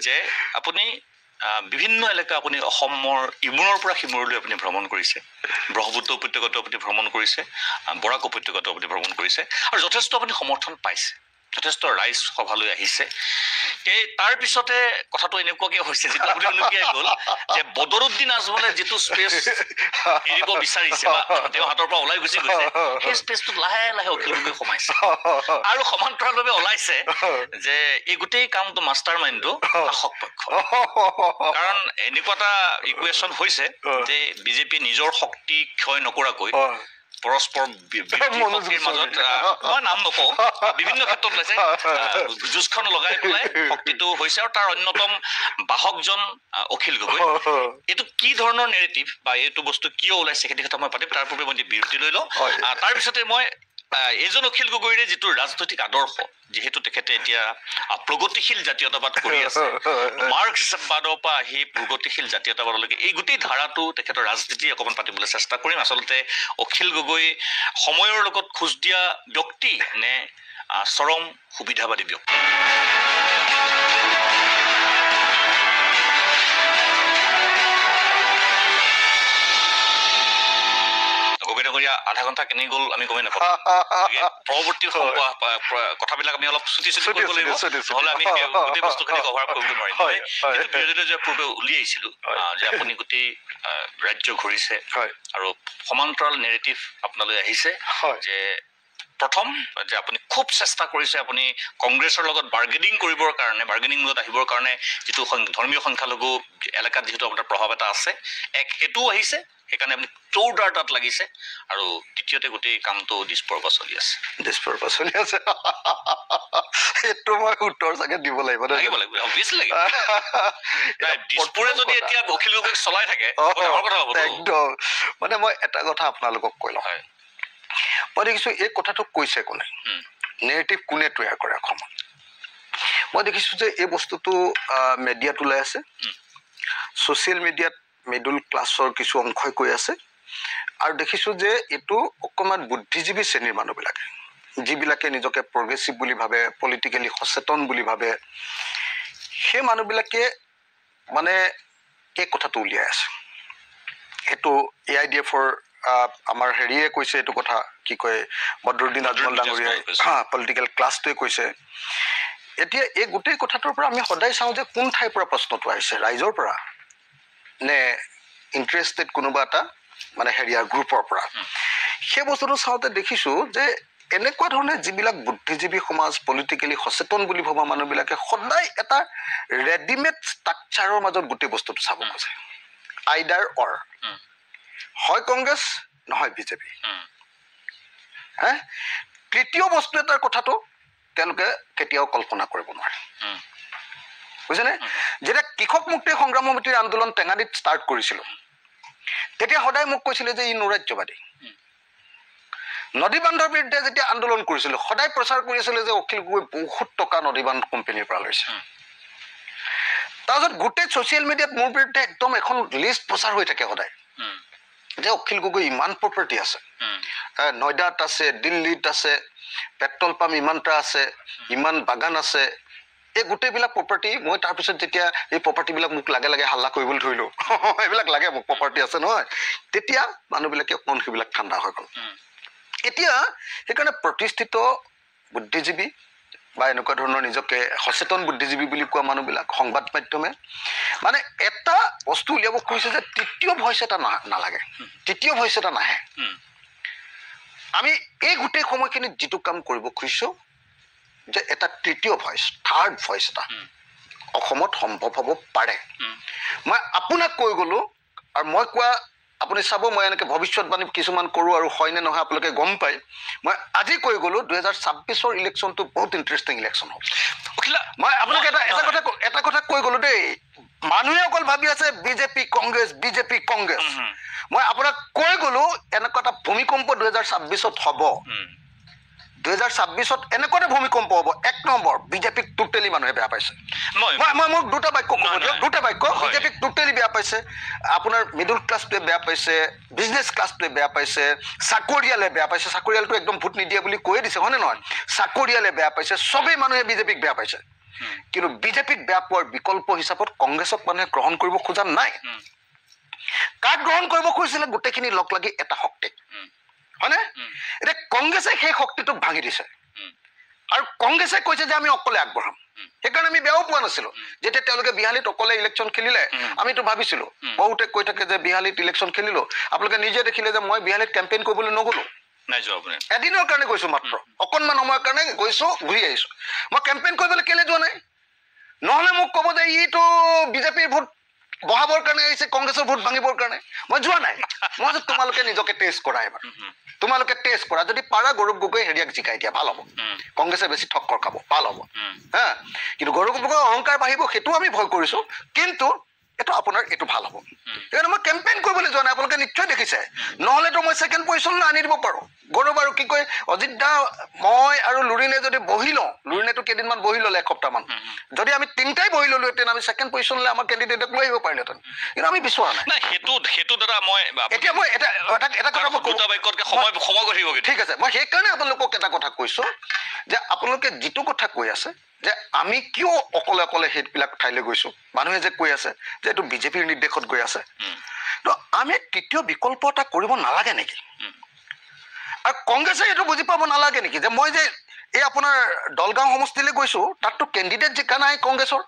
যে আপুনি বিভিন্ন এলেকা আপুনি অসমৰ ইমূৰৰ পৰা সিমূৰলৈ আপুনি ভ্ৰমণ কৰিছে ব্ৰহ্মপুত্ৰ উপত্যকাটো আপুনি ভ্ৰমণ কৰিছে বৰাক উপত্যকাটো আপুনি ভ্ৰমণ কৰিছে আৰু যথেষ্ট আপুনি সমৰ্থন পাইছে যথেষ্ট ৰাইজ সভালৈ আহিছে তাৰ পিছতে কথাটো এনেকুৱাকে হৈছে যিটো আপুনি উনুকিয়াই গ'ল যে বদৰুদ্দিন আজমলে যিটো স্পেচ এৰিব বিচাৰিছে বা তেওঁ হাতৰ পৰা ওলাই গুচি গৈছে সেই স্পেচটো লাহে লাহে অখিল গগৈ সোমাইছে আৰু সমান্তৰালভাৱে ওলাইছে যে এই গোটেই কামটো মাষ্টাৰ মাইণ্ডটো শাসক পক্ষ কাৰণ এনেকুৱা এটা ইকুৱেশ্যন হৈছে যে বিজেপি নিজৰ শক্তি ক্ষয় নকৰাকৈ পৰস্পৰ শক্তিৰ মাজত মই নাম নকওঁ বিভিন্ন ক্ষেত্ৰত ওলাইছে যুঁজখন লগাই পেলাই শক্তিটো হৈছে আৰু তাৰ অন্যতম বাহকজন অখিল গগৈ এইটো কি ধৰণৰ নেৰেটিভ বা এইটো বস্তু কিয় ওলাইছে সেইটো কথা মই পাতিম তাৰ পূৰ্বে মই বিৰতি লৈ লওঁ তাৰপিছতে মই এইজন অখিল গগৈৰে যিটো ৰাজনৈতিক আদৰ্শ যিহেতু তেখেতে এতিয়া প্ৰগতিশীল জাতীয়তাবাদ কৰি আছে মাৰ্ক্সবাদৰ পৰা আহি প্ৰগতিশীল জাতীয়তাবাদলৈকে এই গোটেই ধাৰাটো তেখেতৰ ৰাজনীতি অকণমান পাতিবলৈ চেষ্টা কৰিম আচলতে অখিল গগৈ সময়ৰ লগত খোজ দিয়া ব্যক্তি নে চৰম সুবিধাবাদী ব্যক্তি আধা ঘণ্টা কেনে গ'ল আমি গমেই নাপাওঁ পৰৱৰ্তী কথাবিলাক আমি অলপ চুটি কৰিব লাগিব নহ'লে আমি গোটেই বস্তুখিনি কভাৰ কৰিব নোৱাৰিম যে পূৰ্বে উলিয়াইছিলো যে আপুনি গোটেই ৰাজ্য ঘূৰিছে আৰু সমান্তৰাল নেৰেটিভ আপোনালৈ আহিছে যে প্ৰথম যে আপুনি খুব চেষ্টা কৰিছে আপুনি কংগ্ৰেছৰ লগত বাৰ্গেনিং কৰিবৰ কাৰণে বাৰ্গেনিং মূলত আহিবৰ কাৰণে যিটো ধৰ্মীয় সংখ্যালঘু এলেকাত যিহেতু আপোনাৰ প্ৰভাৱ এটা আছে সেইটোও আহিছে সেইকাৰণে আপুনি চৌদাৰ তাত লাগিছে আৰু দ্বিতীয়তে গোটেই কামটো দিছপৰপা চলি আছে সেইটো মই উত্তৰ চাগে দিব লাগিব অভিয়াছলি দিছপুৰে যদি এতিয়া অখিল গগৈক চলাই থাকে একদম মানে মই এটা কথা আপোনালোকক কৈ লওঁ মই দেখিছোঁ এই কথাটো কৈছে কোনে, নেৰেটিভ কোনে তৈয়াৰ কৰে অসমত। মই দেখিছোঁ যে এই বস্তুটো মিডিয়াত ওলাই আছে, ছ'চিয়েল মিডিয়াত মিডল ক্লাছৰ কিছু অংশই কৈ আছে, আৰু দেখিছোঁ যে এইটো অকণমান বুদ্ধিজীৱী শ্ৰেণীৰ মানুহবিলাকে, যিবিলাকে নিজকে প্ৰগ্ৰেছিভ বুলি ভাবে, পলিটিকেলি সচেতন বুলি ভাবে, সেই মানুহবিলাকে মানে এই কথাটো উলিয়াই আছে। এইটো AIDF-ৰ আমাৰ হেৰিয়ে কৈছে এইটো কথা, কি কয় বদৰুদ্দিন আজমল ডাঙৰীয়াই পলিটিকেল ক্লাছটোৱে কৈছে। এতিয়া এই গোটেই কথাটোৰ পৰা আমি সদায় চাওঁ যে কোন ঠাইৰ পৰা প্ৰশ্নটো আহিছে, ৰাইজৰ পৰা নে ইণ্টাৰেষ্টেড কোনোবা এটা মানে হেৰিয়াৰ গ্ৰুপৰ পৰা। সেই বস্তুটো চাওঁতে দেখিছোঁ যে এনেকুৱা ধৰণে যিবিলাক বুদ্ধিজীৱী সমাজ, পলিটিকেলি সচেতন বুলি ভবা মানুহবিলাকে সদায় এটা ৰেডিমেড ষ্ট্ৰাকচাৰৰ মাজত গোটেই বস্তুটো চাব খোজে, আইডাৰ অৰ, হয় কংগ্ৰেছ নহয় বিজেপি। তৃতীয় বস্তু এটাৰ কথাটো তেওঁলোকে কেতিয়াও কল্পনা কৰিব নোৱাৰে, বুজিছেনে? যেতিয়া কৃষক মুক্তি সংগ্ৰাম সমিতিৰ আন্দোলন টেঙানীত ষ্টাৰ্ট কৰিছিলোঁ, তেতিয়া সদায় মোক কৈছিলে যে ই নৈৰাজ্যবাদী। নদী বান্ধৰ বিৰুদ্ধে যেতিয়া আন্দোলন কৰিছিলোঁ, সদায় প্ৰচাৰ কৰি আছিলে যে অখিল গগৈ বহুত টকা নদী বান্ধ কোম্পানীৰ পৰা লৈছে। তাৰপিছত গোটেই ছ'চিয়েল মিডিয়াত মোৰ বিৰুদ্ধে একদম এখন লিষ্ট প্ৰচাৰ হৈ থাকে সদায়, যে অখিল গগৈ ইমান প্ৰপাৰ্টি আছে, নয়দাত আছে, দিল্লীত আছে, পেট্ৰল পাম্প ইমানটা আছে, ইমান বাগান আছে, এই গোটেইবিলাক প্ৰপাৰ্টি। মই তাৰপিছত যেতিয়া এই প্ৰপাৰ্টিবিলাক মোক লাগে লাগে হাল্লা কৰিবলৈ ধৰিলোঁ, এইবিলাক লাগে মোক, প্ৰপাৰ্টি আছে নহয়, তেতিয়া মানুহবিলাকে অকণ সেইবিলাক ঠাণ্ডা হৈ গ'ল। এতিয়া সেইকাৰণে প্ৰতিষ্ঠিত বুদ্ধিজীৱী বা এনেকুৱা ধৰণৰ নিজকে সচেতন বুদ্ধিজীৱী বুলি কোৱা মানুহবিলাক, সংবাদ মাধ্যমে মানে এটা বস্তু উলিয়াব খুজিছে যে তৃতীয় ভইচ এটা নালাগে, তৃতীয় ভইচ এটা নাহে। আমি এই গোটেই সময়খিনিত যিটো কাম কৰিব খুজিছোঁ যে এটা তৃতীয় ভইচ, থাৰ্ড ভইচ এটা অসমত সম্ভৱ হ'ব পাৰে। মই আপোনাক কৈ গ'লোঁ, আৰু মই কোৱা আপুনি চাব, মই এনেকৈ ভৱিষ্যতবাণী কিছুমান কৰোঁ আৰু হয়নে নহয় আপোনালোকে গম পায়। মই আজি কৈ গ'লোঁ 2026-ৰ ইলেকশ্যনটো বহুত ইণ্টাৰেষ্টিং ইলেকশ্যন হ'ব। মই আপোনাক এটা কথা কৈ গ'লোঁ দেই, মানুহে অকল ভাবি আছে বিজেপি কংগ্ৰেছ, বিজেপি কংগ্ৰেছ। মই আপোনাক কৈ গ'লোঁ এনেকুৱা এটা ভূমিকম্প 2026-ত হ'ব। 2026-ত এনেকুৱা এটা ভূমিকম্প হ'ব। 1 নম্বৰ, বিজেপিক টোটেলি মানুহে বেয়া পাইছে। মই মোৰ দুটা বাক্য ক'ব দিয়ক, দুটা বাক্য। বিজেপিক টোটেলি বেয়া পাইছে, আপোনাৰ মিডল ক্লাছটোৱে বেয়া পাইছে, বিজনেছ ক্লাছটোৱে বেয়া পাইছে, চাকৰিয়ালে বেয়া পাইছে। চাকৰিয়ালটো একদম ভোট নিদিয়ে বুলি কৈয়ে দিছে, হয়নে নহয়? চাকৰিয়ালে বেয়া পাইছে, চবেই মানুহে বিজেপিক বেয়া পাইছে। কিন্তু বিজেপিক বেয়া পোৱাৰ বিকল্প হিচাপত কংগ্ৰেছক মানুহে গ্ৰহণ কৰিব খোজা নাই। কাক গ্ৰহণ কৰিব খুজিছিলে? গোটেইখিনি লগ লাগি এটা শক্তি, হয়নে? এতিয়া কংগ্ৰেছে সেই শক্তিটোক ভাঙি দিছে, আৰু কংগ্ৰেছে কৈছে যে আমি অকলে আগবঢ়াম। সেইকাৰণে আমি বেয়াও পোৱা নাছিলোঁ যেতিয়া তেওঁলোকে বিহালীত অকলে ইলেকশ্যন খেলিলে। আমিতো ভাবিছিলোঁ, বহুতে কৈ থাকে যে বিহালীত ইলেকশ্যন খেলিলোঁ। আপোনালোকে নিজে দেখিলে যে মই বিহালীত কেম্পেইন কৰিবলৈ নগ'লোঁ, এদিনৰ কাৰণে গৈছোঁ, মাত্ৰ অকণমান সময়ৰ কাৰণে গৈছোঁ, ঘূৰি আহিছোঁ। মই কেম্পেইন কৰিবলৈ কেলে যোৱা নাই? নহ'লে মোক ক'ব যে ইটো বিজেপিৰ ভোট বঢ়াবৰ কাৰণে আহিছে, কংগ্ৰেছৰ ভোট ভাঙিবৰ কাৰণে। মই যোৱা নাই। মই যে তোমালোকে নিজকে টেষ্ট কৰা, এবাৰ তোমালোকে টেষ্ট কৰা। যদি পাৰা গৌৰৱ গগৈ হেৰিয়াক জিকাই দিয়া, ভাল হ'ব। কংগ্ৰেছে বেছি ঠক্কৰ খাব, ভাল হ'ব। কিন্তু গৌৰৱ গগৈৰ অহংকাৰ বাঢ়িব, সেইটো আমি ভয় কৰিছোঁ। কিন্তু এইটো আপোনাৰ এইটো ভাল হ'ব। সেইকাৰণে মই কেম্পেইন কৰিবলৈ যোৱা নাই, আপোনালোকে নিশ্চয় দেখিছে। নহ'লেতো মই ছেকেণ্ড পজিশ্যনলৈ আনি দিব পাৰোঁ। গৌৰৱ আৰু কি কয় অজিত দা, মই আৰু লুৰিণে যদি বহি লওঁ, লুৰিণেতো কেইদিনমান বহি ল'লে, এসপ্তাহমান, যদি আমি তিনিটাই বহি ল'লোহেঁতেন, আমি ছেকেণ্ড পজিশ্যনলৈ আমাৰ কেণ্ডিডেটক লৈ আহিব পাৰিলোহেঁতেন। কিন্তু আমি বিচৰা নাই। সেইটো দাদা মই এতিয়া মই এটা কথা মই ঠিক আছে, মই সেইকাৰণে আপোনালোকক এটা কথা কৈছোঁ যে আপোনালোকে যিটো কথা কৈ আছে যে আমি কিয় অকলে অকলে সেইবিলাক ঠাইলৈ গৈছোঁ, মানুহে যে কৈ আছে যে এইটো বিজেপিৰ নিৰ্দেশত গৈ আছে, তো আমি তৃতীয় বিকল্প এটা কৰিব নালাগে নেকি? আৰু কংগ্ৰেছে এইটো বুজি পাব নালাগে নেকি যে মই যে এই আপোনাৰ দলগাঁও সমষ্টিলৈ গৈছোঁ, তাততো কেণ্ডিডেট জিকা নাই কংগ্ৰেছৰ।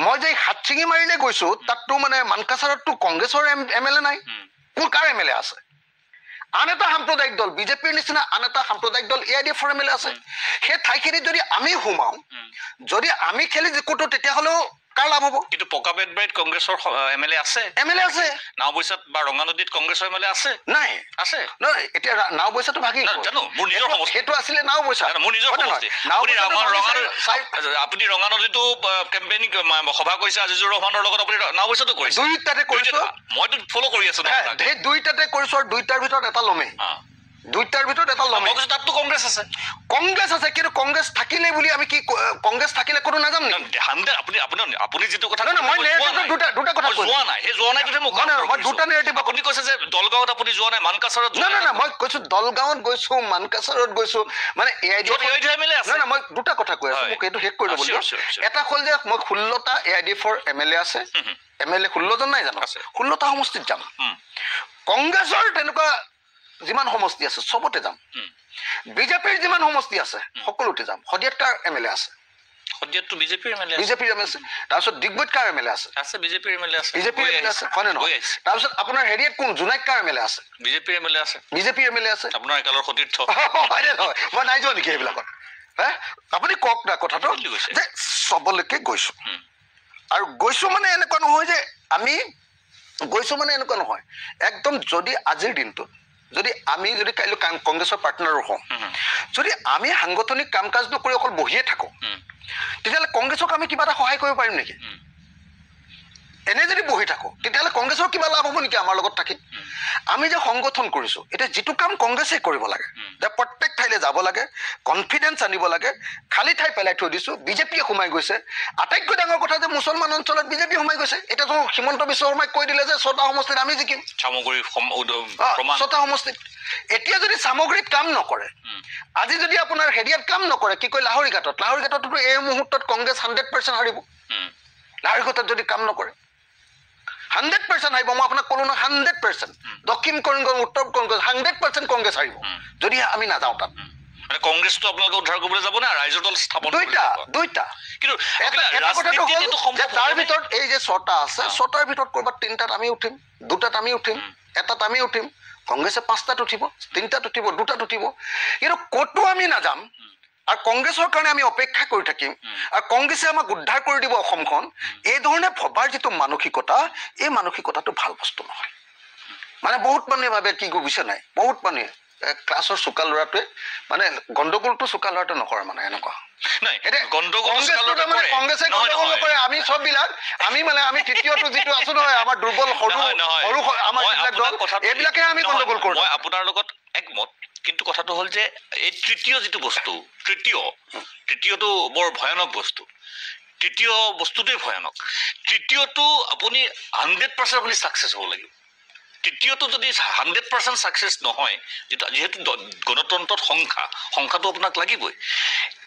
মই যে হাতচিঙি মাৰিলে গৈছোঁ, তাততো মানে মানকাছাৰততো কংগ্ৰেছৰ MLA নাই। কাৰ MLA আছে? আন এটা সাম্প্ৰদায়িক দল, বিজেপিৰ নিচিনা আন এটা সাম্প্ৰদায়িক দল AIDFৰ MLA আছে। সেই ঠাইখিনিত যদি আমি সোমাওঁ, যদি আমি খেলি জিকোতো, তেতিয়াহ'লেও কাৰ লাভ হ'ব? কিন্তু পকাবেতবাৰীত কংগ্ৰেছৰ MLA আছে, নাওবৈচাত বা ৰঙানদীত কংগ্ৰেছৰ MLA আছে নাই? আছে নহয়, এতিয়া নাওবৈচাটো ভাগি জানো, মোৰ নিজৰ সমষ্টি, সেইটো আছিলে নাওবৈচা, মোৰ নিজৰ সমষ্টি। আপুনি ৰঙানদীতো কেম্পেইনিং সভা কৰিছে আজিজুৰ ৰহমানৰ লগত, আপুনি নাওবৈচাতো কৰিছে। দুইটাতে কৰিছোঁ, মইতো ফ'ল' কৰি আছোঁ। সেই দুইটাতে কৰিছোঁ, আৰু দুইটাৰ ভিতৰত এটা ল'মেই। দুইটাৰ ভিতৰত এটা ল'ম। তাততো কংগ্ৰেছ আছে। কংগ্ৰেছ আছে, কিন্তু কংগ্ৰেছ থাকিলে বুলি আমি কি কংগ্ৰেছ থাকিলে কোনো নাযাম নেকি? আপুনি যিটো কথা মই দুটা কথা যোৱা নাই, সেই যোৱা নাইটোতে মোক মই দুটা নেৰেটিভ আপুনি কৈছে যে দলগাঁৱত আপুনি যোৱা নাই, মানকাছাৰত নাই মই কৈছো দলগাঁৱত গৈছো, মানকাছাৰত গৈছো, মানে মই দুটা কথা কৈ আছো, মোক এইটো শেষ কৰি ল'ব লাগিব। এটা হ'ল যে মই 16টা AIDFৰ MLA আছে, MLA 16জন নাই জানো, 16টা সমষ্টিত যাম। কংগ্ৰেছৰ তেনেকুৱা যিমান সমষ্টি আছে চবতে যাম, বিজেপিৰ যিমান সমষ্টি আছে সকলোতে যাম। শদিয়াত কাৰ MLA আছে? শদিয়াততো বিজেপিৰ MLA আছে। তাৰপিছত ডিগবৈত কাৰ MLA আছে? বিজেপিৰ MLA আছে, হয় নে নহয়? তাৰপিছত আপোনাৰ হেৰিয়াত কোন জোনাইত কাৰ MLA আছে? বিজেপিৰ MLA আছে, আপোনাৰ একালৰ সতীৰ্থ। হয় নে নহয়? মই নাই যোৱা নেকি সেইবিলাকত? আপুনি কওক না কথাটো যে চবলৈকে গৈছো, আৰু গৈছো মানে এনেকুৱা নহয় যে আমি গৈছো মানে এনেকুৱা নহয় একদম। যদি আজিৰ দিনটোত যদি আমি যদি কাইলৈ কংগ্ৰেছৰ পাৰ্টনাৰো হওঁ, যদি আমি সাংগঠনিক কাম কাজ নকৰি অকল বহিয়ে থাকোঁ, তেতিয়াহ'লে কংগ্ৰেছক আমি কিবা এটা সহায় কৰিব পাৰিম নেকি? এনে যদি বহি থাকোঁ তেতিয়াহ'লে কংগ্ৰেছৰ কিবা লাভ হ'ব নেকি আমাৰ লগত থাকি? আমি যে সংগঠন কৰিছোঁ, এতিয়া যিটো কাম কংগ্ৰেছে কৰিব লাগে, যে প্ৰত্যেক ঠাইলৈ যাব লাগে, কনফিডেঞ্চ আনিব লাগে, খালী ঠাই পেলাই থৈ দিছোঁ, বিজেপিয়ে সোমাই গৈছে। আটাইতকৈ ডাঙৰ কথা যে মুছলমান অঞ্চলত বিজেপি সোমাই গৈছে। এতিয়াতো হিমন্ত বিশ্ব শৰ্মাই কৈ দিলে যে 6টা সমষ্টিত আমি জিকিম, 6টা সমষ্টিত। এতিয়া যদি সামগ্ৰীত কাম নকৰে, আজি যদি আপোনাৰ হেৰিয়াত কাম নকৰে, কি কয় লাহৰীঘাটতো এই মুহূৰ্তত কংগ্ৰেছ 100% হাৰিব। লাহৰীঘাটত যদি কাম নকৰে 100% হাৰিব। মই আপোনাক ক'লো নহয় 100%। দক্ষিণ কৰিমগঞ্জ, উত্তৰ কৰিমগঞ্জ 100% কংগ্ৰেছ হাৰিব যদি আমি নাযাওঁ তাত। কংগ্ৰেছটো আপোনালোকে উদ্ধাৰ কৰিবলৈ যাব নে ৰাইজৰ দল স্থাপন? দুইটা। কিন্তু তাৰ ভিতৰত এই যে 6টা আছে, 6টাৰ ভিতৰত ক'ৰবাত 3টাত আমি উঠিম, 2টাত আমি উঠিম, 1টাত আমি উঠিম। কংগ্ৰেছে 5টাত উঠিব, 3টাত উঠিব, 2টাত উঠিব। কিন্তু ক'তো আমি নাযাম আৰু কংগ্ৰেছৰ কাৰণে আমি অপেক্ষা কৰি থাকিম, আৰু কংগ্ৰেছে আমাক উদ্ধাৰ কৰি দিব অসমখন। এই ধৰণে ভবাৰ যিটো মানসিকতা, এই মানসিকতাটো ভাল বস্তু নহয়। মানে বহুত মানুহে ভাবে কি বুজিছে নাই, বহুত মানুহে ক্লাছৰ চোকা ল'ৰাটোৱে মানে গণ্ডগোলটো চোকা ল'ৰাটোৱে নকৰে, মানে এনেকুৱা। আমি চববিলাক আমি তৃতীয়টো যিটো আছো নহয়, আমাৰ দুৰ্বল সৰু আমাৰ যিবিলাক দল, এইবিলাকে আমি গণ্ডগোল কৰোঁ। মই আপোনাৰ লগত একমত, কিন্তু কথাটো হ'ল যে এই তৃতীয় যিটো বস্তু, তৃতীয়টো বৰ ভয়ানক বস্তু। তৃতীয় বস্তুটোৱে ভয়ানক। তৃতীয়টো আপুনি 100% আপুনি ছাকচেছ হ'ব লাগিব। তৃতীয়টো যদি 100% ছাকচেছ নহয়, যিহেতু গণতন্ত্ৰত সংখ্যাটো আপোনাক লাগিবই।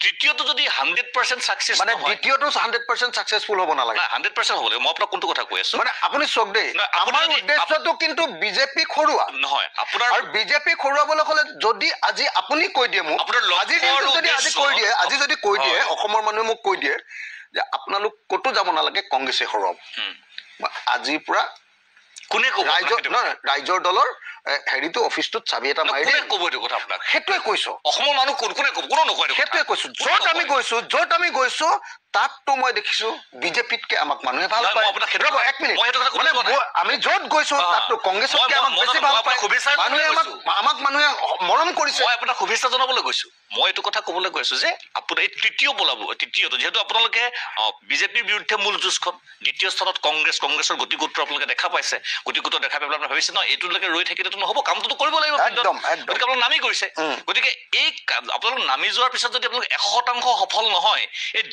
তৃতীয়টো যদি 100% ছাকচেছ মানে দ্বিতীয়টো 100% ছাকচেছফুল হ'ব নালাগে, 100% হ'ব লাগিব। মই আপোনাক কোনটো কথা কৈ আছো, মানে আপুনি চাওক দেই, আমাৰ উদ্দেশ্যটো কিন্তু বিজেপি খৰুৱা নহয়। আপোনাৰ আৰু বিজেপি খৰুৱাবলৈ হ'লে যদি আজি আপুনি কৈ দিয়ে মোক, আজি যদি কৈ দিয়ে অসমৰ মানুহে মোক কৈ দিয়ে যে আপোনালোক ক'তো যাব নালাগে, কংগ্ৰেছে হৰুৱাব, আজিৰ পৰা কোনে ক'ব? ৰাইজৰ দলৰ হেৰিটো অফিচটোত চাবি এটা মাৰি দিয়ে। ক'ব এইটো কথা আপোনাক? সেইটোৱে কৈছো। অসমৰ মানুহ কোনে ক'ব? কোনো নকয়। সেইটোৱে কৈছো। য'ত আমি গৈছো তাততো মই দেখিছো বিজেপিতকে আমাক মানুহে ভাল পায়। এক মিনিট, আমি য'ত গৈছো তাততো কংগ্ৰেছতকে আমাক বেছি ভাল পায়। আমাক মানুহে মৰম কৰিছে। মই আপোনাক শুভেচ্ছা জনাবলৈ গৈছো। মই এইটো কথা ক'বলৈ গৈছো যে আপোনাৰ এই তৃতীয়টো যিহেতু আপোনালোকে বিজেপিৰ বিৰুদ্ধে মূল যুঁজখন, দ্বিতীয় স্থানত কংগ্ৰেছৰ গতিগোত্ৰ আপোনালোকে দেখা পাইছে। গতিগোত্ৰ দেখা পাই পেলাই ভাবিছে নহয় এইটোলৈকে ৰৈ থাকিলেতো নহ'ব, কামটোতো কৰিব লাগিব। গতিকে আপোনালোক নামি গৈছে। গতিকে এই আপোনালোক নামি যোৱাৰ পিছত যদি আপোনালোক 100% সফল নহয়, এই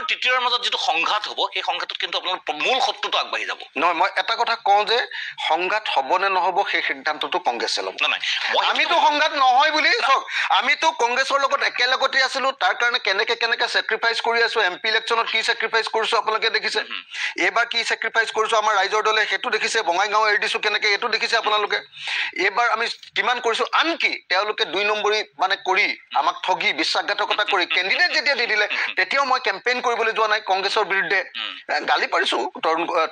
তৃতীয়ৰ মাজত যিটো সংঘাত হ'ব, সেই সংঘাতত কিন্তু আপোনাৰ মূল শত্ৰুটো আগবাঢ়ি যাব। নহয়, মই এটা কথা কওঁ যে সংঘাত হ'ব নে নহ'ব সেই সিদ্ধান্তটো কংগ্ৰেছে ল'ব। নাই, আমিতো সংঘাত নহয় বুলি চাওক, আমিতো কংগ্ৰেছৰ লগত একেলগতে আছিলো। তাৰ কাৰণে কেনেকে চেক্ৰিফাইচ কৰি আছো। MP ইলেকশ্যনত কি চেক্ৰিফাইচ কৰিছো আপোনালোকে দেখিছে। এইবাৰ কি চেক্ৰিফাইচ কৰিছো আমাৰ ৰাইজৰ দলে সেইটো দেখিছে। বঙাইগাঁও এৰি দিছো কেনেকে, এইটো দেখিছে আপোনালোকে। এইবাৰ আমি কিমান কৰিছো, আনকি তেওঁলোকে 2 নম্বৰী মানে কৰি আমাক ঠগি বিশ্বাসঘাতকতা কৰি কেণ্ডিডেট যেতিয়া দি দিলে, তেতিয়াও মই কেম্পেইন কৰিবলৈ যোৱা নাই কংগ্ৰেছৰ বিৰুদ্ধে। গালি পাৰিছো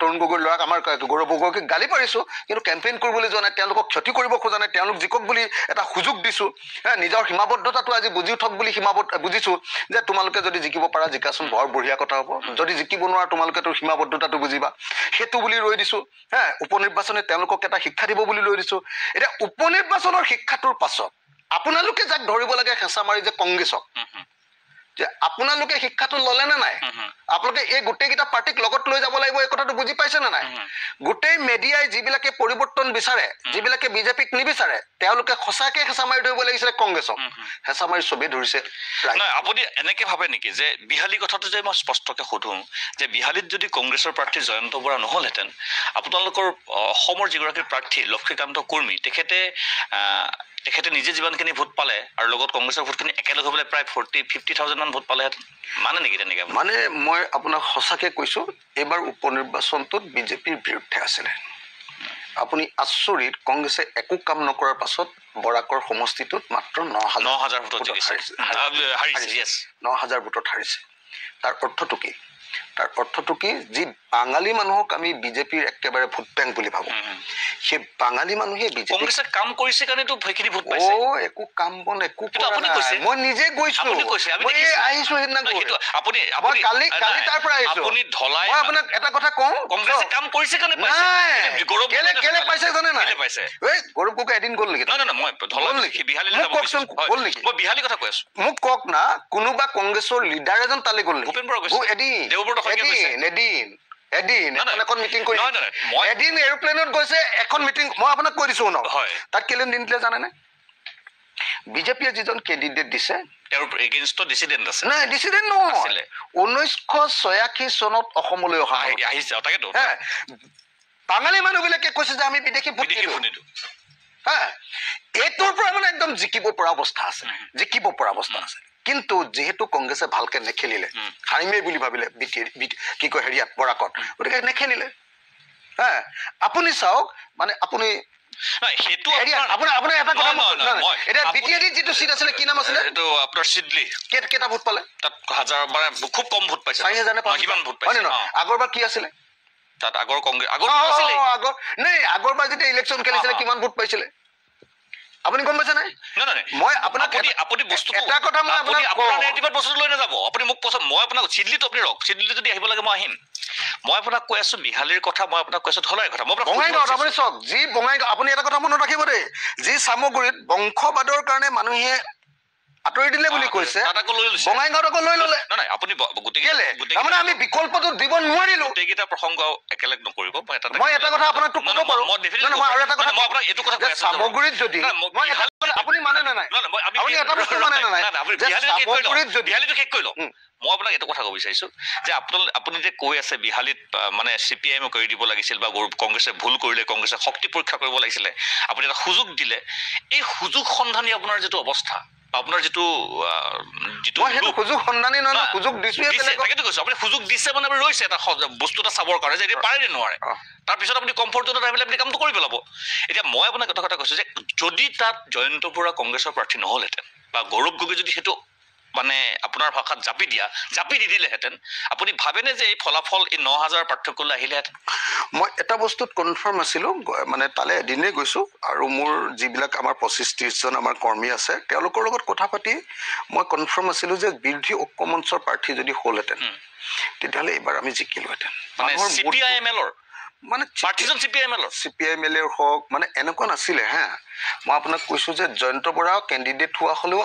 তৰুণ গগৈৰ ল'ৰাক, আমাৰ গৌৰৱ গগৈক গালি পাৰিছো, কিন্তু কেম্পেইন কৰিবলৈ যোৱা নাই। তেওঁলোকক ক্ষতি কৰিব খোজা নাই, তেওঁলোক জিকক বুলি এটা সুযোগ দিছো। নিজৰ সীমাবদ্ধতাটো আজি বুজি উঠক বুলি বুজিছো যে তোমালোকে যদি জিকিব পাৰা জিকাচোন, বৰ বঢ়িয়া কথা হ'ব। যদি জিকিব নোৱাৰা তোমালোকে তোৰ সীমাবদ্ধতাটো বুজিবা, সেইটো বুলি ৰৈ দিছো। উপনিৰ্বাচনে তেওঁলোকক এটা শিক্ষা দিব বুলি লৈ দিছো। এতিয়া উপনিৰ্বাচনৰ শিক্ষাটোৰ পাছত আপোনালোকে যাক ধৰিব লাগে হেঁচা মাৰি যে কংগ্ৰেছক, যে আপোনালোকে শিক্ষাটো ল'লে নে নাই? আপোনালোকে এই গোটেইকেইটা পাৰ্টিক লগত লৈ যাব লাগিব, এই কথাটো বুজি পাইছে নে নাই? গোটেই মিডিয়াই যিবিলাকে পৰিৱৰ্তন বিচাৰে, যিবিলাকে বিজেপিক নিবিচাৰে, তেওঁলোকে সঁচাকে হেঁচা মাৰি ধৰিব লাগিছিলে কংগ্ৰেছক। হেঁচা মাৰি চবেই ধৰিছে। আপুনি এনেকে ভাবে নেকি যে বিহালী কথাটো যে মই স্পষ্টকে সোধো যে বিহালীত যদি কংগ্ৰেছৰ প্ৰাৰ্থী জয়ন্ত বৰা নহলহেঁতেন, আপোনালোকৰ অসমৰ যিগৰাকী প্ৰাৰ্থী লক্ষ্মীকান্ত কুৰ্মী তেখেতে নিজে যিমানখিনি ভোট পালে আৰু লগত কংগ্ৰেছৰ ভোটখিনি একেলগ হৈ পেলাই প্ৰায় 50,000 মান ভোট পালেহেঁতেন, মানে নেকি তেনেকে? মানে মই আপোনাক সঁচাকে কৈছো, এইবাৰ উপ নিৰ্বাচনটোত বিজেপিৰ বিৰুদ্ধে আছিলে। আপুনি আচৰিত, কংগ্ৰেছে একো কাম নকৰাৰ পাছত বৰাকৰ সমষ্টিটোত মাত্ৰ 9,000 ভোটত হাৰিছে। তাৰ অৰ্থটো কি? তাৰ অৰ্থটো কি? যি বাঙালী মানুহক আমি বিজেপিৰ একেবাৰে ভোট বেংক বুলি ভাবো, সেই বাঙালী মানুহে কংগ্ৰেছে কাম কৰিছে কাৰণেতো সেইখিনি ভোট পাইছে। একো কাম বন একো মই নিজে গৈছো, আহিছো সেইদিনা। কালি তাৰ পৰা আহিছো। মই আপোনাক এটা কথা কওঁ, কংগ্ৰেছে কাম কৰিছে কাৰণে কেলে পাইছে জানে নাই? গৌৰৱ গগৈ এদিন গ'ল নেকি? মই বিহালী কথা কৈ আছো। মোক কওক না, কোনোবা কংগ্ৰেছৰ লিডাৰ এজন তালৈ গ'ল নেকি? ভূপেন বৰা গৈছে, এদিন এৰোপ্লেনত গৈছে, এখন মিটিং। মই আপোনাক কৈ দিছো ন, তাত কেলে নিদিলে জানেনে? বিজেপিয়ে যিজন কেণ্ডিডেট দিছে, ডিচিডেণ্ট নহয়, 1986 চনত অসমলৈ অহা আহিছে। তাকেতো বাঙালী মানুহবিলাকে কৈছে যে আমি বিদেশী ভোট নিদিওঁ। এইটোৰ পৰা মানে একদম জিকিব পৰা অৱস্থা আছে। কিন্তু যিহেতু কংগ্ৰেছে ভালকে নেখেলিলে, হাৰিমেই বুলি ভাবিলে কি কয় হেৰিয়াত বৰাকত, গতিকে নেখেলিলে। আপুনি চাওক, মানে আপুনি কেইটা ভোট পালে? খুব কম ভোট পাইছে। 4,000 আগৰবাৰ কি আছিলে? তাত আগৰবাৰ যেতিয়া ইলেকশ্যন খেলিছিলে কিমান ভোট পাইছিলে আপুনি গম পাইছে নাই? মই আপোনাক আপুনি বস্তুটো এটা কথা মই আপোনাক বস্তুটো লৈ নাযাব। আপুনি মোক পচন্দ, মই আপোনাক চিডলিটো আপুনি ৰখ, চিডলি যদি আহিব লাগে মই আহিম। মই আপোনাক কৈ আছো বিহালীৰ কথা, মই আপোনাক কৈছো ধলাইৰ কথা। বঙাইগাঁৱত আপুনি চাওক, যি বঙাইগাঁও, আপুনি এটা কথা মনত ৰাখিব দেই, যি চামগুৰিত বংশবাদৰ কাৰণে মানুহে আঁতৰি দিলে বুলি কৈছে, বঙাইগাঁৱত আকৌ লৈ ললে। আপুনি তাৰমানে আমি বিকল্পটো দিব নোৱাৰিলো। গোটেইকেইটা প্ৰসংগ একেলগ নকৰিব। মই এটা কথা আপোনাক ক'ব পাৰো, চামগুৰিত যদি আপুনি মানে নে নাই, আপুনি এটা বস্তু মানে নে নাই, বিহালীটো শেষ কৰি লওক। মই আপোনাক এইটো কথা ক'ব বিচাৰিছো যে আপুনি যে কৈ আছে বিহালীত মানে CPIM কৰি দিব লাগিছিল বা কংগ্ৰেছে ভুল কৰিলে, কংগ্ৰেছে শক্তি পৰীক্ষা কৰিব লাগিছিলে, আপুনি এটা সুযোগ দিলে। এই সুযোগ সন্ধানী আপোনাৰ যিটো অৱস্থা, আপোনাৰ যিটো সুযোগ সন্ধানী নহয়, সুযোগ দিছো। তাকেতো কৈছো, আপুনি সুযোগ দিছে মানে আপুনি ৰৈছে এটা বস্তু এটা চাবৰ কাৰণে যে পাৰে নে নোৱাৰে। তাৰপিছত আপুনি কমফৰ্ট জোনত আহি পেলাই আপুনি কামটো কৰি পেলাব। এতিয়া মই আপোনাক এটা কথা কৈছো যে যদি তাত জয়ন্ত বৰা কংগ্ৰেছৰ প্ৰাৰ্থী নহলহেঁতেন বা গৌৰৱ গগৈ যদি সেইটো মানে আপোনাৰ ভাষাত জাপি দি দিলেহেঁতেন, আপুনি ভাবেনে যে এই ফলাফল এই 9,000 পাৰ্থক্যলৈ আহিলেহেঁতেন? মই এটা বস্তুত কনফাৰ্ম আছিলো, মানে তালৈ এদিনেই গৈছো আৰু মোৰ যিবিলাক আমাৰ 25-30জন আমাৰ কৰ্মী আছে, তেওঁলোকৰ লগত কথা পাতি মই কনফাৰ্ম আছিলো যে বিৰোধী ঐক্যমঞ্চৰ প্ৰাৰ্থী যদি হ'লহেঁতেন তেতিয়াহ'লে এইবাৰ আমি জিকিলোহেঁতেন। মানে CPIML হওক, মানে এনেকুৱা নাছিলে। মই আপোনাক কৈছো যে জয়ন্ত বৰা কেণ্ডিডেট হোৱা হ'লেও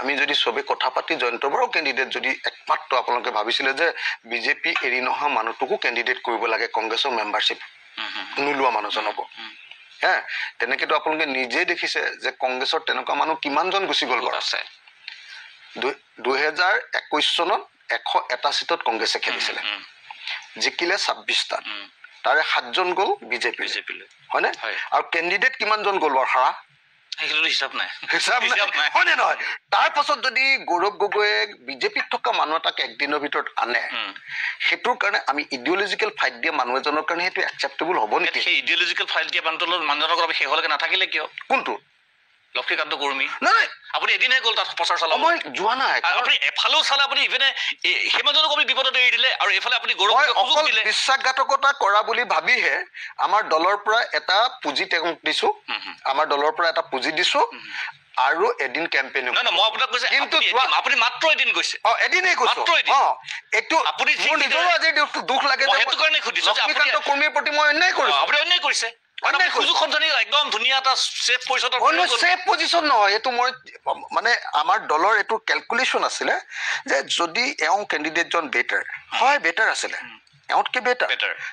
আমি যদি চবে কথা পাতি জয়ন্ত বৰাও কেণ্ডিডেট যদি একমাত্ৰ আপোনালোকে ভাবিছিলে যে বিজেপি এৰি নহা মানুহটোকো কেণ্ডিডেট কৰিব লাগে কংগ্ৰেছৰ মেম্বাৰশ্বিপ নোলোৱা মানুহজনকো, তেনেকেতো আপোনালোকে নিজেই দেখিছে যে কংগ্ৰেছৰ তেনেকুৱা মানুহ কিমানজন গুচি গ'ল আছে। 2021 চনত 101টা চিটত কংগ্ৰেছে খেলিছিলে, জিকিলে 26টাত, তাৰে 7জন গ'ল বিজেপিলৈ, হয়নে? আৰু কেণ্ডিডেট কিমানজন গ'ল বাৰু হাৰা? হিচাপ নাই, হয়নে নহয়? তাৰ পাছত যদি গৌৰৱ গগৈয়ে বিজেপিত থকা মানুহ এটাক একদিনৰ ভিতৰত আনে, সেইটোৰ কাৰণে আমি ইডিঅলজিকেল ফাইট দিয়া মানুহ এজনৰ কাৰণে সেইটো একচেপ্টেবল হ'ব নেকি? সেই ইডিঅলজিকেল ফাইট দিয়া মানুহজনক আমি শেষলৈকে নাথাকিলে কিয়? কোনটো? লক্ষ্মীকান্ত কুৰ্মী। নাই, আপুনি এদিনহে গ'ল তাত প্ৰচাৰ চলাব। মই যোৱা নাই। আপুনি এফালেও চালে, আপুনি ইপিনে সেই মানুহজনক আমি বিপদত এৰি দিলে আৰু এইফালে আপুনি গৌৰৱ দিলে। বিশ্বাসঘাতকতা কৰা বুলি ভাবিহে আমাৰ দলৰ পৰা এটা পুঁজি তেওঁক দিছো, আমাৰ দলৰ পৰা এটা পুঁজি দিছো আৰু এদিন কেম্পেইন। মই আপোনাক কৈছো, কিন্তু আপুনি মাত্ৰ এদিন গৈছে। এদিনেই গৈছো। এইটো আপুনি নিজৰো আজি দুখ লাগে, সেইটো কাৰণে সুধিছো। লক্ষ্মীকান্ত কুৰ্মীৰ প্ৰতি মই অন্যায় কৰিছো। আপুনি অন্যায় কৰিছে। সুযোগখনজনী একদম ধুনীয়া এটা ছেফ পজিশ্যনত ছেফ পজিশ্যন নহয়, এইটো মই মানে আমাৰ দলৰ এইটো কেলকুলেশ্যন আছিলে যে যদি এওঁ কেণ্ডিডেটজন বেটাৰ হয়, বেটাৰ আছিলে, এওঁতকৈ বেটাৰ,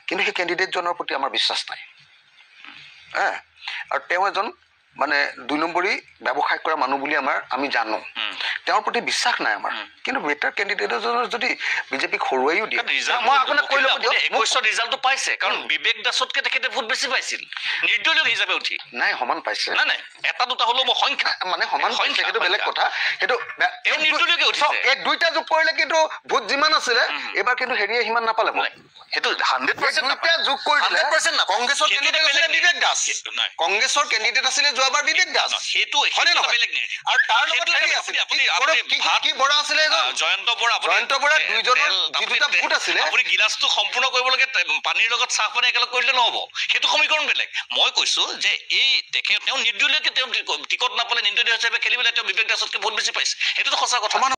কিন্তু সেই কেণ্ডিডেটজনৰ প্ৰতি আমাৰ বিশ্বাস নাই। আৰু তেওঁ এজন মানে 2 নম্বৰী ব্যৱসায় কৰা মানুহ বুলি আমি জানো, তেওঁৰ প্ৰতি বিশ্বাস নাই আমাৰ। কিন্তু বেটাৰ কেণ্ডিডেট এজনৰ যদি বিজেপিক হৰুৱাইও দিয়ে, মই আপোনাক কৈ ল'ব দিয়ক, 21ৰ ৰিজাল্টটো পাইছে, কাৰণ বিবেক দাসতকৈ তেখেতে ভোট বেছি পাইছিল নিৰ্দলীয় হিচাপে উঠি। নাই, সমান পাইছে, নাই এটা দুটা হ'লেও মই সংখ্যা মানে সমান পাইছে, সেইটো বেলেগ কথা। সেইটো নিৰ্দলীয়কে উঠিছে, এই দুইটা যোগ কৰিলে কিন্তু ভোট যিমান আছিলে এইবাৰ কিন্তু হেৰিয়ে সিমান নাপালে। সেইটো 100% যোগ কৰি দিলে। 100% কংগ্ৰেছৰ কেণ্ডিডেট আছিলে বিবেক দাস, কংগ্ৰেছৰ কেণ্ডিডেট আছিলে যোৱাবাৰ বিবেক দাস, সেইটো বেলেগ নেৰেটিভ। আৰু তাৰ লগত হেৰি আছিলে কি বৰা আছিলে, জয়ন্ত বৰা, দুইজনৰ যি দুটা ভোট আছিলে। আপুনি গিলাচটো সম্পূৰ্ণ কৰিবলৈকে পানীৰ লগত চাহ পানী একেলগে কৰিলে নহ'ব, সেইটো সমীকৰণ বেলেগ। মই কৈছো যে এই তেওঁ নিৰ্দলীয়কে তেওঁ টিকট নাপালে, নিৰ্দলীয় হিচাপে খেলিবলৈ তেওঁ বিবেক দাসতকৈ ভোট বেছি পাইছে, সেইটোতো সঁচা কথা।